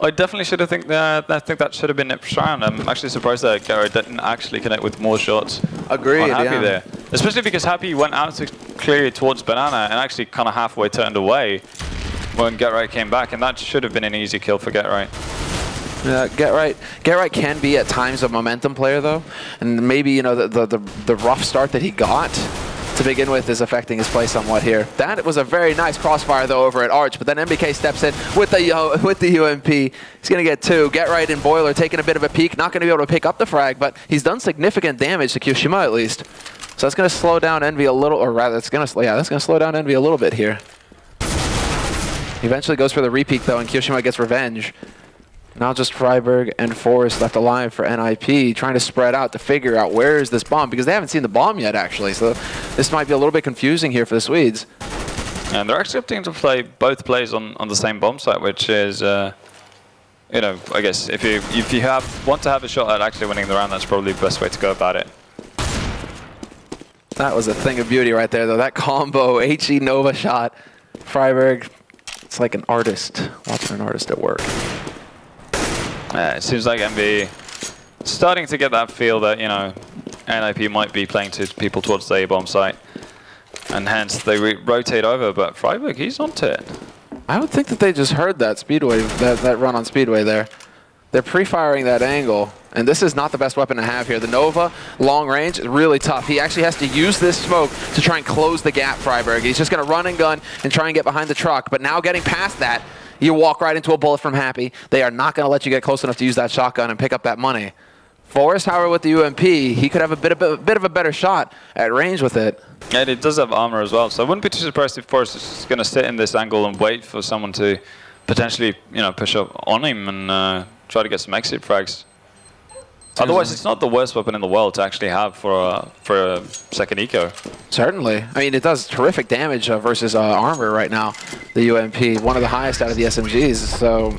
I definitely should have think that should have been Nip's round. I'm actually surprised that Get Right didn't actually connect with more shots. Agreed, on Happy yeah. there. Especially because Happy went out to clear towards Banana and actually kind of halfway turned away. when GetRight came back, and that should have been an easy kill for GetRight. GetRight can be at times a momentum player though, and maybe, you know, the rough start that he got to begin with is affecting his play somewhat here. That was a very nice crossfire though over at Arch, but then NBK steps in with the UMP. He's gonna get 2. GetRight and Boiler taking a bit of a peek, not gonna be able to pick up the frag, but he's done significant damage to Kyoshima at least. So that's gonna slow down Envy a little, or rather, that's gonna slow down Envy a little bit here. He eventually goes for the repeat though, and Kyoshima gets revenge. Now just Freiburg and Forrest left alive for NIP, trying to spread out to figure out where is this bomb, because they haven't seen the bomb yet, actually. So this might be a little bit confusing here for the Swedes. And they're accepting to play both plays on the same bomb site, which is, you know, I guess if you want to have a shot at actually winning the round, that's probably the best way to go about it. That was a thing of beauty right there, though. That combo, HE Nova shot. Freiburg, it's like an artist, watching an artist at work. It seems like EnVy starting to get that feel that, you know, NIP might be playing to people towards the A-bomb site, and hence they rotate over, but Freiburg, he's onto it. I would think that they just heard that Speedway, that run on Speedway there. They're pre-firing that angle, and this is not the best weapon to have here. The Nova, long range, is really tough. He actually has to use this smoke to try and close the gap, Freiburg. He's just going to run and gun and try and get behind the truck, but now getting past that, you walk right into a bullet from Happy. They are not going to let you get close enough to use that shotgun and pick up that money. Forrest, however, with the UMP, he could have a bit of a better shot at range with it. And it does have armor as well, so I wouldn't be too surprised if Forrest is going to sit in this angle and wait for someone to potentially, you know, push up on him and try to get some exit frags. Otherwise, it's not the worst weapon in the world to actually have for a second eco. Certainly. I mean, it does terrific damage versus armor right now, the UMP. One of the highest out of the SMGs, so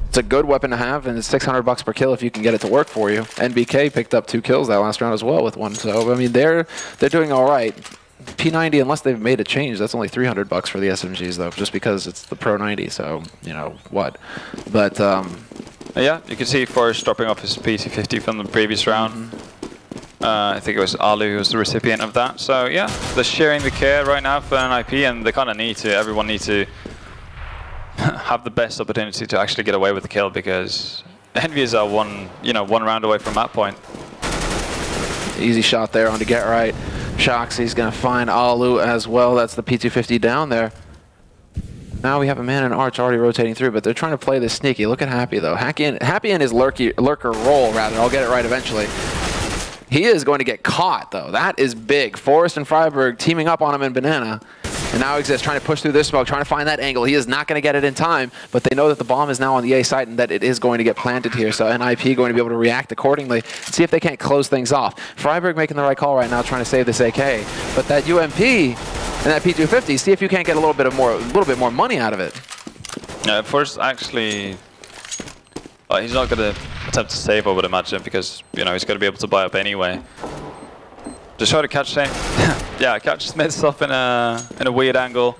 it's a good weapon to have, and it's $600 per kill if you can get it to work for you. NBK picked up 2 kills that last round as well with one, so, I mean, they're doing all right. P90, unless they've made a change, that's only $300 for the SMGs, though, just because it's the Pro 90, so, you know, what. But, yeah, you can see Forrest dropping off his P250 from the previous round. I think it was Alu who was the recipient of that. So yeah, they're sharing the care right now for NIP, and they kind of need to. Everyone needs to have the best opportunity to actually get away with the kill, because EnVyUs are one round away from that point. Easy shot there on to GetRight. Shoxy's going to find Alu as well. That's the P250 down there. Now we have a man in Arch already rotating through, but they're trying to play this sneaky. Look at Happy, though. Happy in his lurker role, rather. I'll get it right eventually. He is going to get caught, though. That is big. Forrest and Freiburg teaming up on him in Banana. And now Exist trying to push through this smoke, trying to find that angle. He is not going to get it in time, but they know that the bomb is now on the A site and that it is going to get planted here. So NIP going to be able to react accordingly and see if they can't close things off. Freiburg making the right call right now, trying to save this AK. But that UMP and that P250, see if you can't get a little bit more money out of it. Forrest actually, he's not going to attempt to save, I would imagine, because he's going to be able to buy up anyway. Just try to catch Shane. Yeah, catch Smiths off in a weird angle.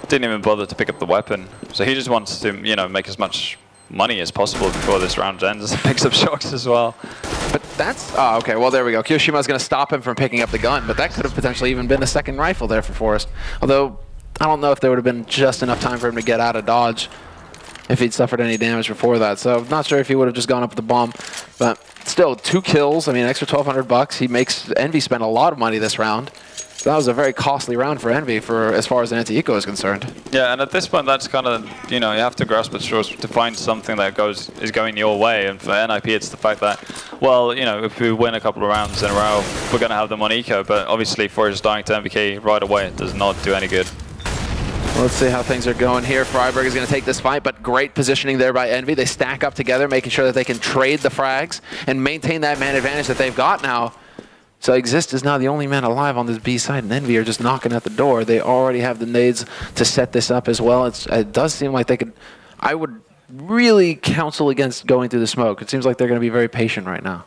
Didn't even bother to pick up the weapon. So he just wants to, make as much money as possible before this round ends. Picks up shocks as well. But that's, oh, okay, well, there we go. Kiyoshima's going to stop him from picking up the gun, but that could have potentially even been a second rifle there for Forrest. Although, I don't know if there would have been just enough time for him to get out of dodge if he'd suffered any damage before that. So, not sure if he would have just gone up with the bomb. But still, 2 kills, I mean, extra $1,200. He makes EnVy spend a lot of money this round. So that was a very costly round for EnVy for as far as an anti-eco is concerned. Yeah, and at this point, that's kind of, you have to grasp at straws to find something that is going your way. And for NIP, it's the fact that, well, if we win a couple of rounds in a row, we're going to have them on eco. But obviously, Forrest dying to MVK right away, it does not do any good. Let's see how things are going here. Freiburg is going to take this fight, but great positioning there by EnVy. They stack up together, making sure that they can trade the frags and maintain that man advantage that they've got now. So Exist is now the only man alive on this B side, and EnVy are just knocking at the door. They already have the nades to set this up as well. It does seem like they could... I would really counsel against going through the smoke. It seems like they're going to be very patient right now.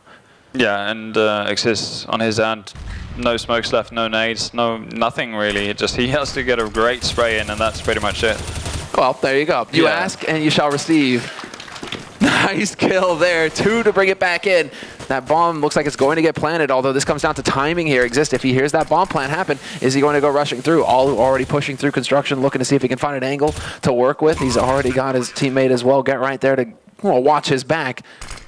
Yeah, and Exist on his end, no smokes left, no nades, nothing really. He has to get a great spray in, and that's pretty much it. Well, there you go. You ask and you shall receive. Nice kill there. 2 to bring it back in. That bomb looks like it's going to get planted, although this comes down to timing here. Exist, if he hears that bomb plant happen, is he going to go rushing through? All already pushing through construction, looking to see if he can find an angle to work with. He's already got his teammate as well. Get right there to watch his back.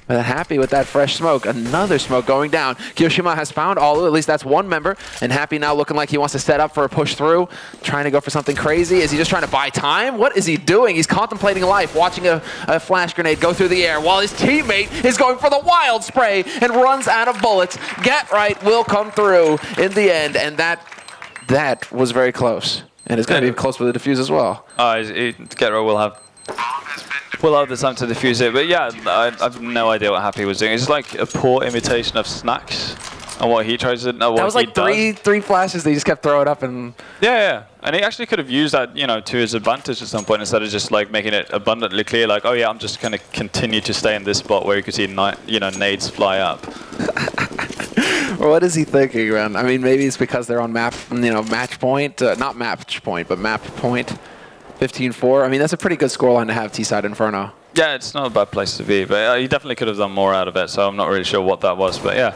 But happy with that fresh smoke. Another smoke going down. Kyoshima has found Alu. At least that's one member. And Happy now looking like he wants to set up for a push through. Trying to go for something crazy. Is he just trying to buy time? What is he doing? He's contemplating life, watching a flash grenade go through the air while his teammate is going for the wild spray and runs out of bullets. Get Right will come through in the end. And that was very close. And it's going to be close with the defuse as well. Get Right will have... We'll have the time to defuse it, but yeah, I have no idea what Happy was doing. It's like a poor imitation of Snacks and what he tries to. That was like three flashes that he just kept throwing up and. Yeah, and he actually could have used that, to his advantage at some point instead of just like making it abundantly clear, like, oh yeah, I'm just gonna continue to stay in this spot where you could see, nades fly up. What is he thinking, man? I mean, maybe it's because they're on match point, not match point, but map point. 15-4. I mean, that's a pretty good scoreline to have T-side Inferno. Yeah, it's not a bad place to be, but he definitely could have done more out of it, so I'm not really sure what that was, but yeah.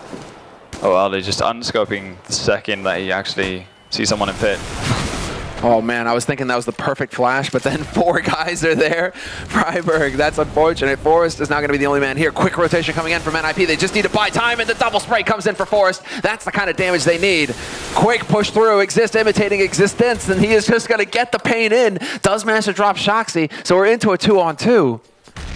Oh, well, they're just unscoping the second that he actually sees someone in pit. Oh, man, I was thinking that was the perfect flash, but then 4 guys are there. Freiburg, that's unfortunate. Forrest is not going to be the only man here. Quick rotation coming in from NIP. They just need to buy time, and the double spray comes in for Forrest. That's the kind of damage they need. Quick push through. Exist imitating Existence, and he is just going to get the pain in. Does manage to drop Shoxy, so we're into a 2-on-2.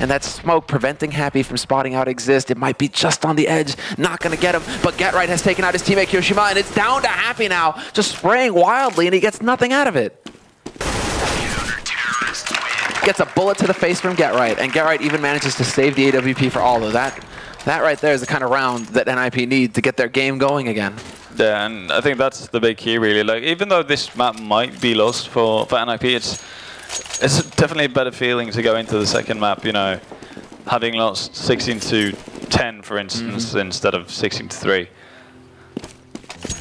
And that smoke preventing Happy from spotting out Exist. It might be just on the edge. Not going to get him. But Get Right has taken out his teammate Kyoshima. And it's down to Happy now. Just spraying wildly. And he gets nothing out of it. Gets a bullet to the face from Get Right. And Get Right even manages to save the AWP for all of that. That right there is the kind of round that NIP need to get their game going again. Yeah, and I think that's the big key, really. Like, even though this map might be lost for NIP, it's definitely a better feeling to go into the second map, having lost 16-10, for instance, instead of 16-3.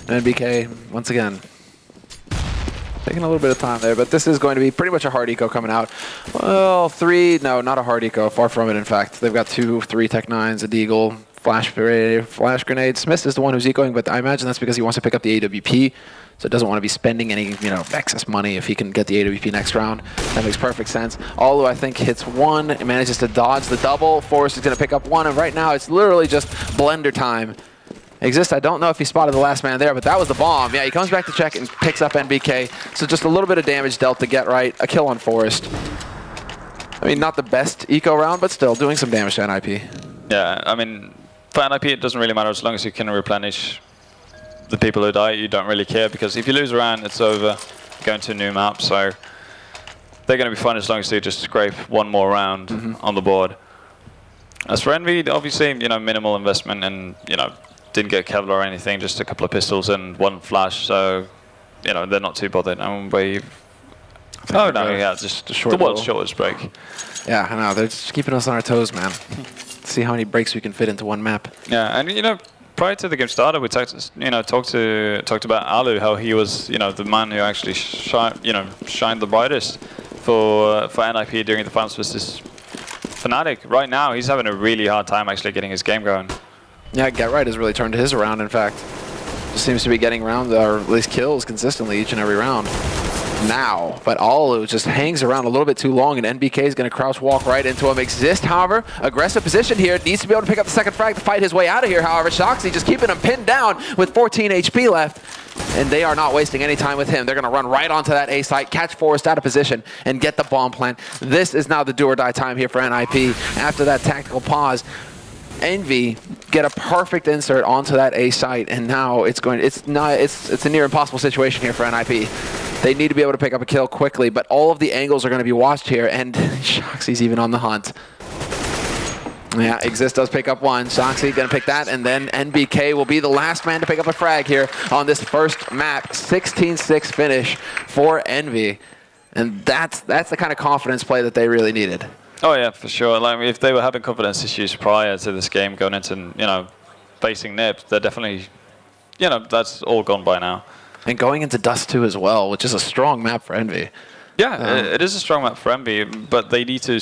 NBK, once again, taking a little bit of time there, but this is going to be pretty much a hard eco coming out. Well, no, not a hard eco, far from it, in fact. They've got 3 Tech 9s, a Deagle, flash grenade. Smith is the one who's ecoing, but I imagine that's because he wants to pick up the AWP. So doesn't want to be spending any, excess money if he can get the AWP next round. That makes perfect sense. Olu, I think, hits 1 and manages to dodge the double. Forrest is going to pick up 1, and right now it's literally just blender time. Exist, I don't know if he spotted the last man there, but that was the bomb. Yeah, he comes back to check and picks up NBK. So just a little bit of damage dealt to Get Right. A kill on Forrest. I mean, not the best eco round, but still doing some damage to NIP. Yeah, I mean, for NIP it doesn't really matter as long as you can replenish the people who die. You don't really care, because if you lose a round, it's over. Going to a new map, so they're going to be fine as long as they just scrape 1 more round on the board. As for Envy, obviously, minimal investment, and didn't get Kevlar or anything, just a couple of pistols and 1 flash, so they're not too bothered. And just the world's shortest break. Yeah, I know. They're just keeping us on our toes, man. See how many breaks we can fit into 1 map. Yeah, and prior to the game started, we talked about Alu, how he was, the man who actually shined the brightest for NIP during the finals versus Fnatic. Right now, he's having a really hard time actually getting his game going. Yeah, Get Right has really turned his around. In fact, just seems to be getting rounds, or at least kills consistently each and every round. Now, but Alu just hangs around a little bit too long, and NBK is going to crouch walk right into him. Exist, however, aggressive position here, needs to be able to pick up the second frag to fight his way out of here. However, Shoxy just keeping him pinned down with 14 HP left, and they are not wasting any time with him. They're going to run right onto that A site, catch Forrest out of position, and get the bomb plant. This is now the do or die time here for NIP. After that tactical pause, Envy get a perfect insert onto that A site, and now it's a near impossible situation here for NIP. They need to be able to pick up a kill quickly, but all of the angles are going to be watched here, and Shoxy's even on the hunt. Yeah, Exist does pick up 1. Shoxy going to pick that, and then NBK will be the last man to pick up a frag here on this first map. 16-6 finish for Envy, and that's the kind of confidence play that they really needed. Oh yeah, for sure. Like, if they were having confidence issues prior to this game going into, facing NIP, they're definitely, that's all gone by now. And going into Dust 2 as well, which is a strong map for Envy. Yeah, it is a strong map for Envy, but they need to,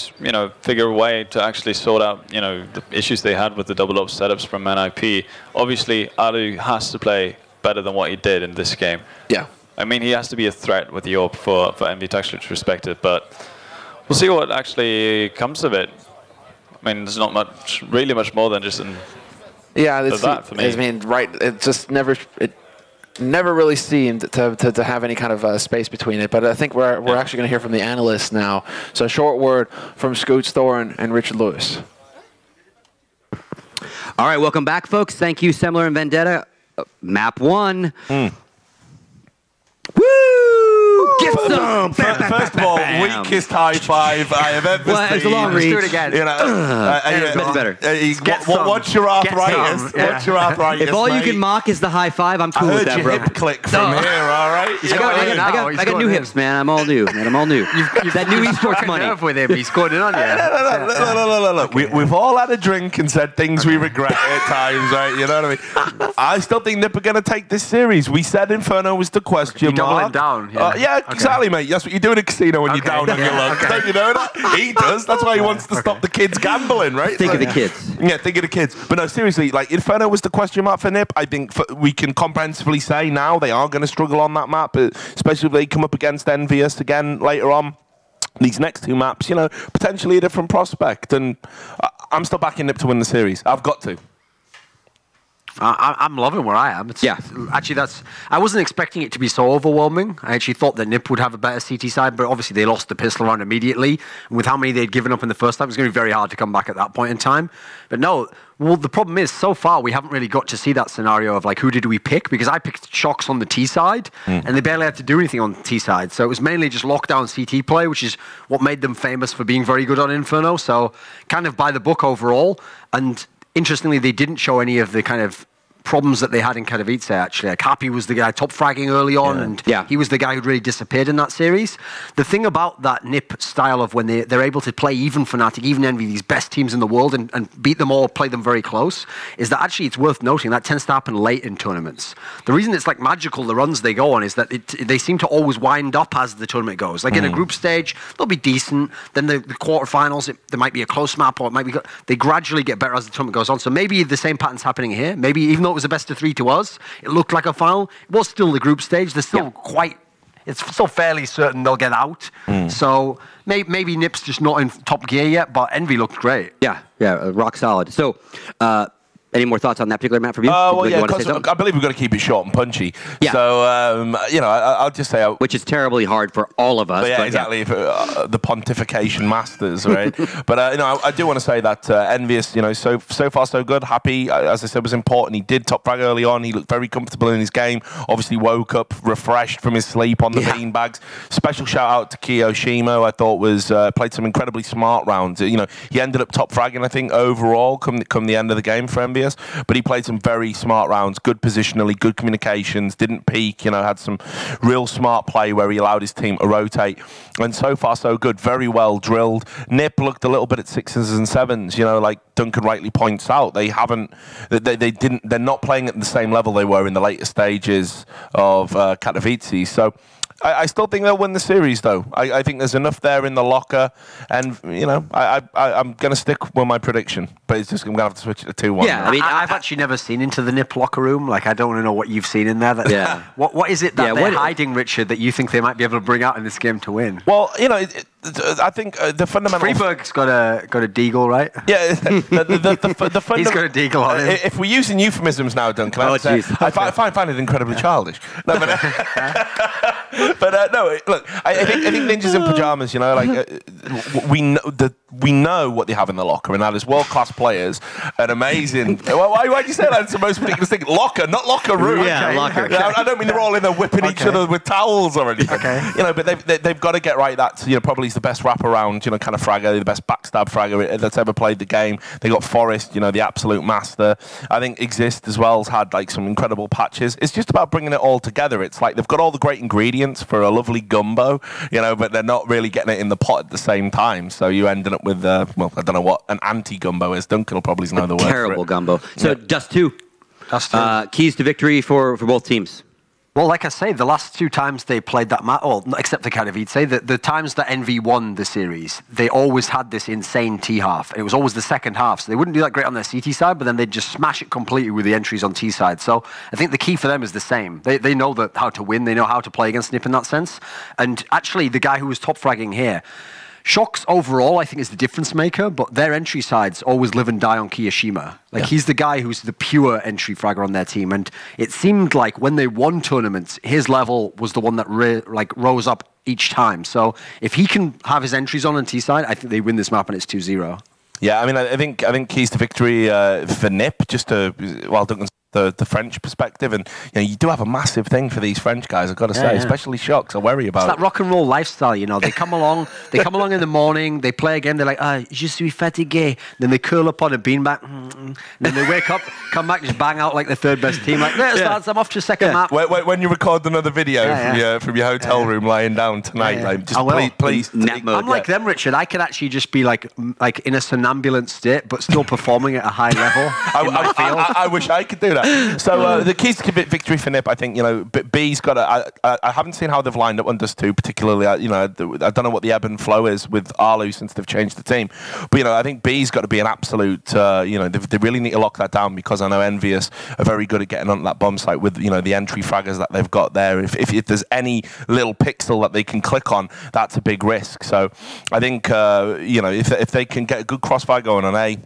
figure a way to actually sort out, the issues they had with the double up setups from NIP. Obviously, Alu has to play better than what he did in this game. Yeah. I mean, he has to be a threat with the AWP for Envy to actually respect it, but we'll see what actually comes of it. I mean, there's not really much more than just that for me. I mean, right, it just never really seemed to have any kind of space between it. But I think we're actually going to hear from the analysts now. So a short word from Scoots Thorin and Richard Lewis. All right, welcome back, folks. Thank you, Semler and Vendetta. Map 1. Woo! Get some! First of all, weakest high five I have ever seen. Well, it's a long reach. Let's do it again. That's better. What's your arthritis? What's your arthritis, If all you can mock is the high five, I'm cool with that, bro. I heard your hip click from here, all right? I got new hips, man. I'm all new, man. I'm all new. That new esports money. With him. He scored it on you. Look. We've all had a drink and said things we regret at times, right? You know what I mean? I still think Nip are going to take this series. We said Inferno was the question mark. Doubling down. Yeah, exactly, mate. That's what you do in a casino when you're down on your luck. Don't you know that? He does. That's why he wants to stop the kids gambling, right? Think of the kids. Yeah, think of the kids. But no, seriously, like Inferno was the question mark for Nip. I think we can comprehensively say now they are going to struggle on that map, especially if they come up against EnVyUs again later on. These next two maps, potentially a different prospect. And I'm still backing Nip to win the series. I've got to. I'm loving where I am. Actually, I wasn't expecting it to be so overwhelming. I actually thought that Nip would have a better CT side, but obviously they lost the pistol round immediately. And with how many they'd given up in the first time, it was going to be very hard to come back at that point in time. But no, well, the problem is, so far, we haven't really got to see that scenario of, like, who did we pick? Because I picked Shocks on the T side, and they barely had to do anything on the T side. So it was mainly just lockdown CT play, which is what made them famous for being very good on Inferno. So kind of by the book overall. And interestingly, they didn't show any of the kind of problems that they had in Katowice, actually. Like, Happy was the guy top fragging early on, and he was the guy who really disappeared in that series. The thing about that Nip style of when they're able to play even Fnatic, even Envy, these best teams in the world, and beat them all, play them very close, is that actually it's worth noting that tends to happen late in tournaments. The reason it's like magical, the runs they go on, is that they seem to always wind up as the tournament goes. Like in a group stage, they'll be decent. Then the quarterfinals, there might be a close map, or it might be they gradually get better as the tournament goes on. So maybe the same pattern's happening here. Maybe even though it was a best of 3 to us, it looked like a final. It was still the group stage. They're still it's still fairly certain they'll get out. So maybe Nip's just not in top gear yet, but Envy looked great. Yeah, rock solid. So, any more thoughts on that particular map from you? Well, yeah, I believe we've got to keep it short and punchy. Yeah. So, I'll just say... Which is terribly hard for all of us. Yeah, exactly. For, the pontification masters, right? But, I do want to say that EnVyUs, so far so good. Happy, as I said, was important. He did top frag early on. He looked very comfortable in his game. Obviously woke up refreshed from his sleep on the beanbags. Special shout out to Kiyoshimo. I thought played some incredibly smart rounds. He ended up top fragging, I think, overall, come the end of the game for EnVyUs. But he played some very smart rounds, good positionally, good communications, didn't peek, had some real smart play where he allowed his team to rotate. And so far, so good, very well drilled. Nip looked a little bit at 6s and 7s, like Duncan rightly points out. They're not playing at the same level they were in the later stages of Katowice. So I still think they'll win the series, though. I think there's enough there in the locker, and I'm going to stick with my prediction, but it's just I'm going to have to switch it to 2-1. Yeah, I mean, I've actually never seen into the Nip locker room. Like, I don't want to know what you've seen in there. What is it that they're hiding, Richard, that you think they might be able to bring out in this game to win? Well, I think the fundamental... Freeberg's got a deagle, right? Yeah, the he's got a deagle on him. If we're using euphemisms now, Duncan, I find it incredibly childish. No, but no, look, I think Ninjas in Pyjamas, we know what they have in the locker, and that is world-class players, an amazing... Why do you say that? It's the most ridiculous thing. Locker, not locker room. Yeah, locker. I don't mean they're all in there whipping each other with towels or anything. But they've got to get right. That's probably the best wraparound, kind of fragger, the best backstab fragger that's ever played the game. They got Forrest, the absolute master. I think Exist as well has had like some incredible patches. It's just about bringing it all together. It's like they've got all the great ingredients for a lovely gumbo, but they're not really getting it in the pot at the same time. So you ended up with, I don't know what an anti-gumbo is. Duncan will probably know the word. Terrible gumbo. So Dust 2. Dust 2. Keys to victory for both teams. Well, like I say, the last 2 times they played that match, except for kind of, you'd say that the times that Envy won the series, they always had this insane T half. It was always the second half, so they wouldn't do that great on their CT side, but then they'd just smash it completely with the entries on T side. So I think the key for them is the same. They know how to win, they know how to play against Nip in that sense. And actually, the guy who was top fragging here, Shox overall, I think, is the difference maker, but their entry sides always live and die on Kiyoshima. He's the guy who's the pure entry fragger on their team, and it seemed like when they won tournaments, his level was the one that rose up each time. So if he can have his entries on T side, I think they win this map and it's 2-0. Yeah, I mean, I think keys to victory for Nip, just to, while Duncan's the French perspective, and you do have a massive thing for these French guys, I've got to say, especially Shox. I worry about it's that rock and roll lifestyle, They come along, in the morning, they play a game, they're like, je suis fatigué. Then they curl up on a beanbag, then they wake up, come back, just bang out like the third best team. Like, there's lads, I'm off to a second map. When you record another video from your hotel room lying down tonight, like, just please. I'm like them, Richard. I can actually just be like in a somnambulant state, but still performing at a high level. I wish I could do that. So the keys to victory for Nip, I think, B's got I haven't seen how they've lined up on Dust 2 particularly. I don't know what the ebb and flow is with Arlu since they've changed the team. But, I think B's got to be an absolute, they really need to lock that down, because I know EnVyUs are very good at getting on that bomb site with, the entry fraggers that they've got there. If there's any little pixel that they can click on, that's a big risk. So I think, if they can get a good crossfire going on A,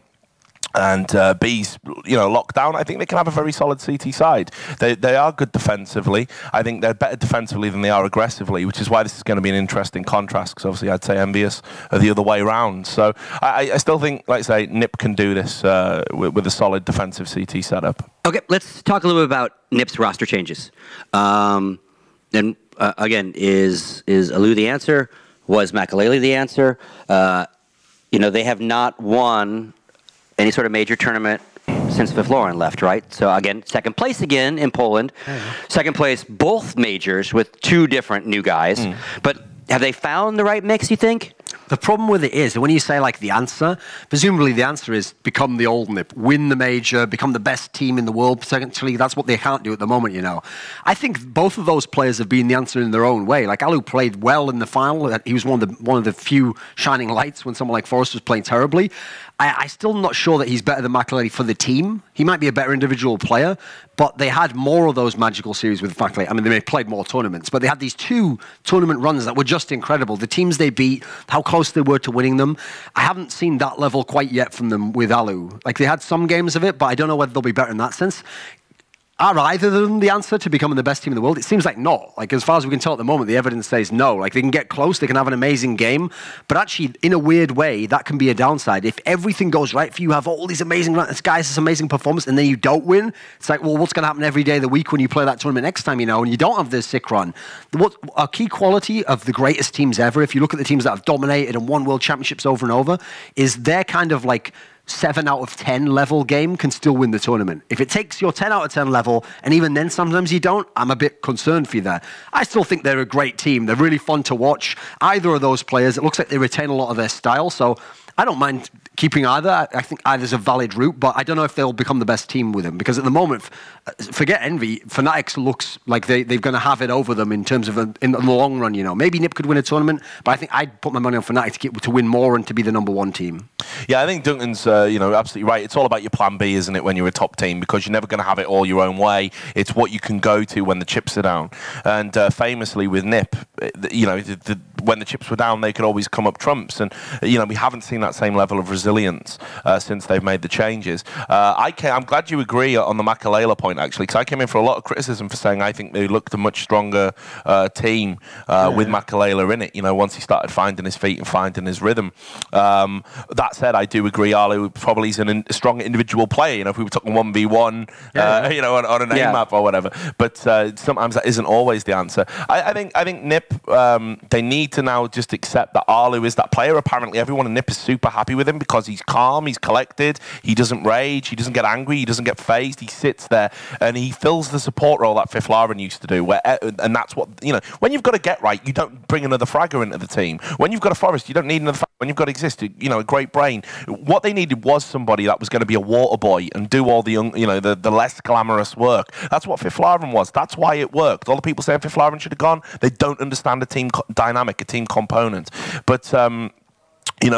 and B's, locked down, I think they can have a very solid CT side. They are good defensively. I think they're better defensively than they are aggressively, which is why this is going to be an interesting contrast, because obviously I'd say EnVyUs are the other way around. So I still think, like I say, Nip can do this with a solid defensive CT setup. Okay, let's talk a little bit about Nip's roster changes. Again, is Alu the answer? Was Makalele the answer? They have not won any sort of major tournament since Vifloren left, right? So again, second place again in Poland. Second place, both majors with 2 different new guys. But have they found the right mix, you think? The problem with it is, when you say the answer, presumably the answer is become the old Nip, win the major, become the best team in the world, potentially. That's what they can't do at the moment, I think both of those players have been the answer in their own way. Alu played well in the final. He was one of the few shining lights when someone like Forrest was playing terribly. I'm still not sure that he's better than Makalele for the team. He might be a better individual player, but they had more of those magical series with Makalele. I mean, they may have played more tournaments, but they had these 2 tournament runs that were just incredible. The teams they beat, how close they were to winning them. I haven't seen that level quite yet from them with Alu. They had some games of it, but I don't know whether they'll be better in that sense. Are either of them the answer to becoming the best team in the world? It seems like not. As far as we can tell at the moment, the evidence says no. They can get close, they can have an amazing game, but actually, in a weird way, that can be a downside. If everything goes right for you, have all these amazing guys, this amazing performance, and then you don't win, it's well, what's going to happen every day of the week when you play that tournament next time, and you don't have this sick run? A key quality of the greatest teams ever, if you look at the teams that have dominated and won world championships over and over, is their kind of 7 out of 10 level game can still win the tournament. If it takes your 10 out of 10 level, and even then sometimes you don't, I'm a bit concerned for you there. I still think they're a great team. They're really fun to watch. Either of those players, it looks like they retain a lot of their style, so I don't mind keeping either. I think either's a valid route, but I don't know if they'll become the best team with him, because at the moment, forget Envy, Fnatic looks like they're going to have it over them in terms of in the long run. Maybe Nip could win a tournament, but I think I'd put my money on Fnatic to win more and to be the number 1 team. Yeah, I think Duncan's absolutely right. It's all about your plan B, isn't it, when you're a top team, because you're never going to have it all your own way. It's what you can go to when the chips are down. And famously with Nip, when the chips were down, they could always come up trumps. And we haven't seen that same level of resilience since they've made the changes. I'm glad you agree on the Makalele point, actually, because I came in for a lot of criticism for saying I think they looked a much stronger team with Makalele in it. Once he started finding his feet and finding his rhythm. That said, I do agree Arlu probably is a strong individual player. If we were talking 1v1, on an A map or whatever. But sometimes that isn't always the answer. I think Nip, they need to now just accept that Arlu is that player. Apparently, everyone in Nip is super happy with him because he's calm, he's collected, he doesn't rage, he doesn't get angry, he doesn't get phased. He sits there and he fills the support role that Vifloren used to do. And that's what when you've got to get right, you don't bring another fragger into the team. When you've got a Forest, you don't need another fragger. when you've got a great brain. What they needed was somebody that was going to be a water boy and do all the the less glamorous work. That's what Fifth Larven was. That's why it worked. All the people saying Fifth Larven should have gone, they don't understand a team dynamic, a team component. But you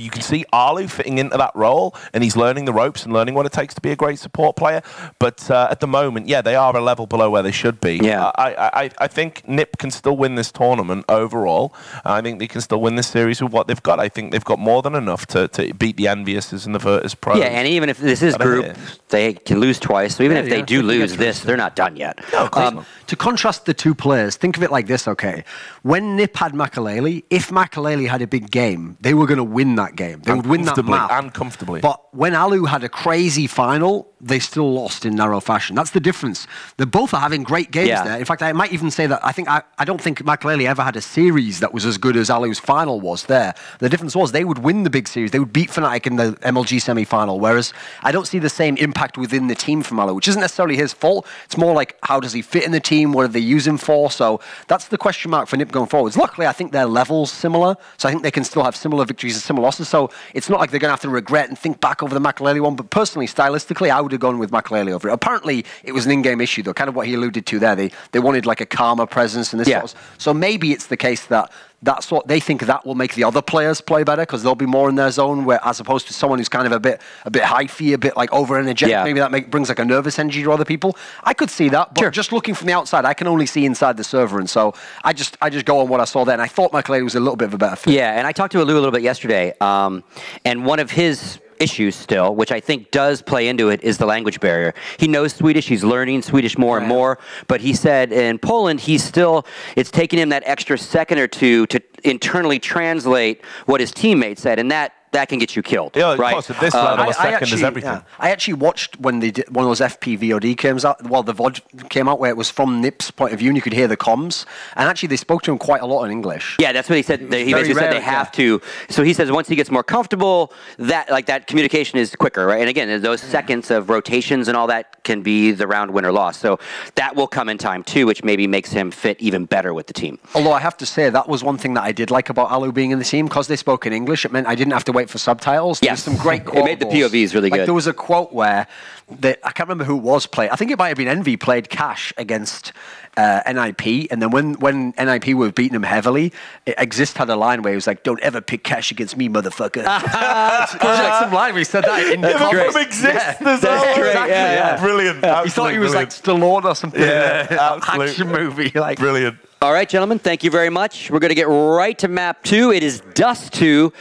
can see Arlu fitting into that role, and he's learning the ropes and learning what it takes to be a great support player. But at the moment, they are a level below where they should be. Yeah. I think NIP can still win this tournament overall. I think they can still win this series with what they've got. I think they've got more than enough to beat the EnVyUs and the Virtus Pros. Yeah, and even if this is group, they can lose twice. So even if they do lose this, they're not done yet. No, to contrast the two players, think of it like this, okay? When NIP had Makaleli, if Makaleli had a big game, they were going to win that game. They would win that map. And comfortably. But when Alu had a crazy final, they still lost in narrow fashion. That's the difference. They both are having great games there. In fact, I might even say that I don't think Makaleli ever had a series that was as good as Alu's final was there. The difference was they would win the big series. They would beat Fnatic in the MLG semi-final, whereas I don't see the same impact within the team from Alu, which isn't necessarily his fault. It's more like, how does he fit in the team? What do they use him for? So that's the question mark for NIP going forwards. Luckily, I think their level's similar, so I think they can still have similar victories and similar losses. So it's not like they're going to have to regret and think back over the Makaleli one. But personally, stylistically, I would have gone with Makaleli over it. Apparently, it was an in-game issue, though, kind of what he alluded to there. They wanted like a calmer presence and this sort of, so maybe it's the case that that's what they think that will make the other players play better because they'll be more in their zone, where as opposed to someone who's kind of a bit hyphy, a bit like over energetic. Maybe that brings like a nervous energy to other people. I could see that, but just looking from the outside, I can only see inside the server, and so I just go on what I saw there. And I thought Makaleli was a little bit of a better fit. Yeah, and I talked to Alu a little bit yesterday, and one of his issues still, which I think does play into it, is the language barrier. He knows Swedish, he's learning Swedish more and more, but he said in Poland, it's taken him that extra second or two to internally translate what his teammates said, and that can get you killed. Yeah, right? Of course, at this level, a second is everything. Yeah. I actually watched when they did one of those FP VOD games out. Well, the VOD came out where it was from NIP's point of view, and you could hear the comms. And actually, they spoke to him quite a lot in English. Yeah, that's what he said. He basically said they have to. So he says once he gets more comfortable, that communication is quicker, right? And again, those seconds of rotations and all that can be the round win or loss. So that will come in time too, which maybe makes him fit even better with the team. Although I have to say that was one thing that I did like about Alu being in the team, because they spoke in English. It meant I didn't have to wait for subtitles. There was some great quotes. It made the POVs really good. There was a quote where I can't remember who was playing. I think it might have been Envy played Cash against NIP, and then when NIP were beating him heavily, Exist had a line where he was like, "Don't ever pick Cash against me, motherfucker." There's like some line where he said that in the from Exist as well. That's great. Exactly, Yeah. Brilliant. He thought he was like Stallone or something. Yeah, Action movie. Like brilliant. All right, gentlemen, thank you very much. We're going to get right to map 2. It is Dust 2.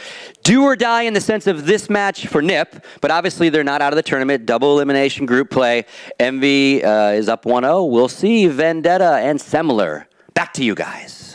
Do or die in the sense of this match for NIP, but obviously they're not out of the tournament. Double elimination group play. Envy is up 1-0. We'll see Vendetta and Semler. Back to you guys.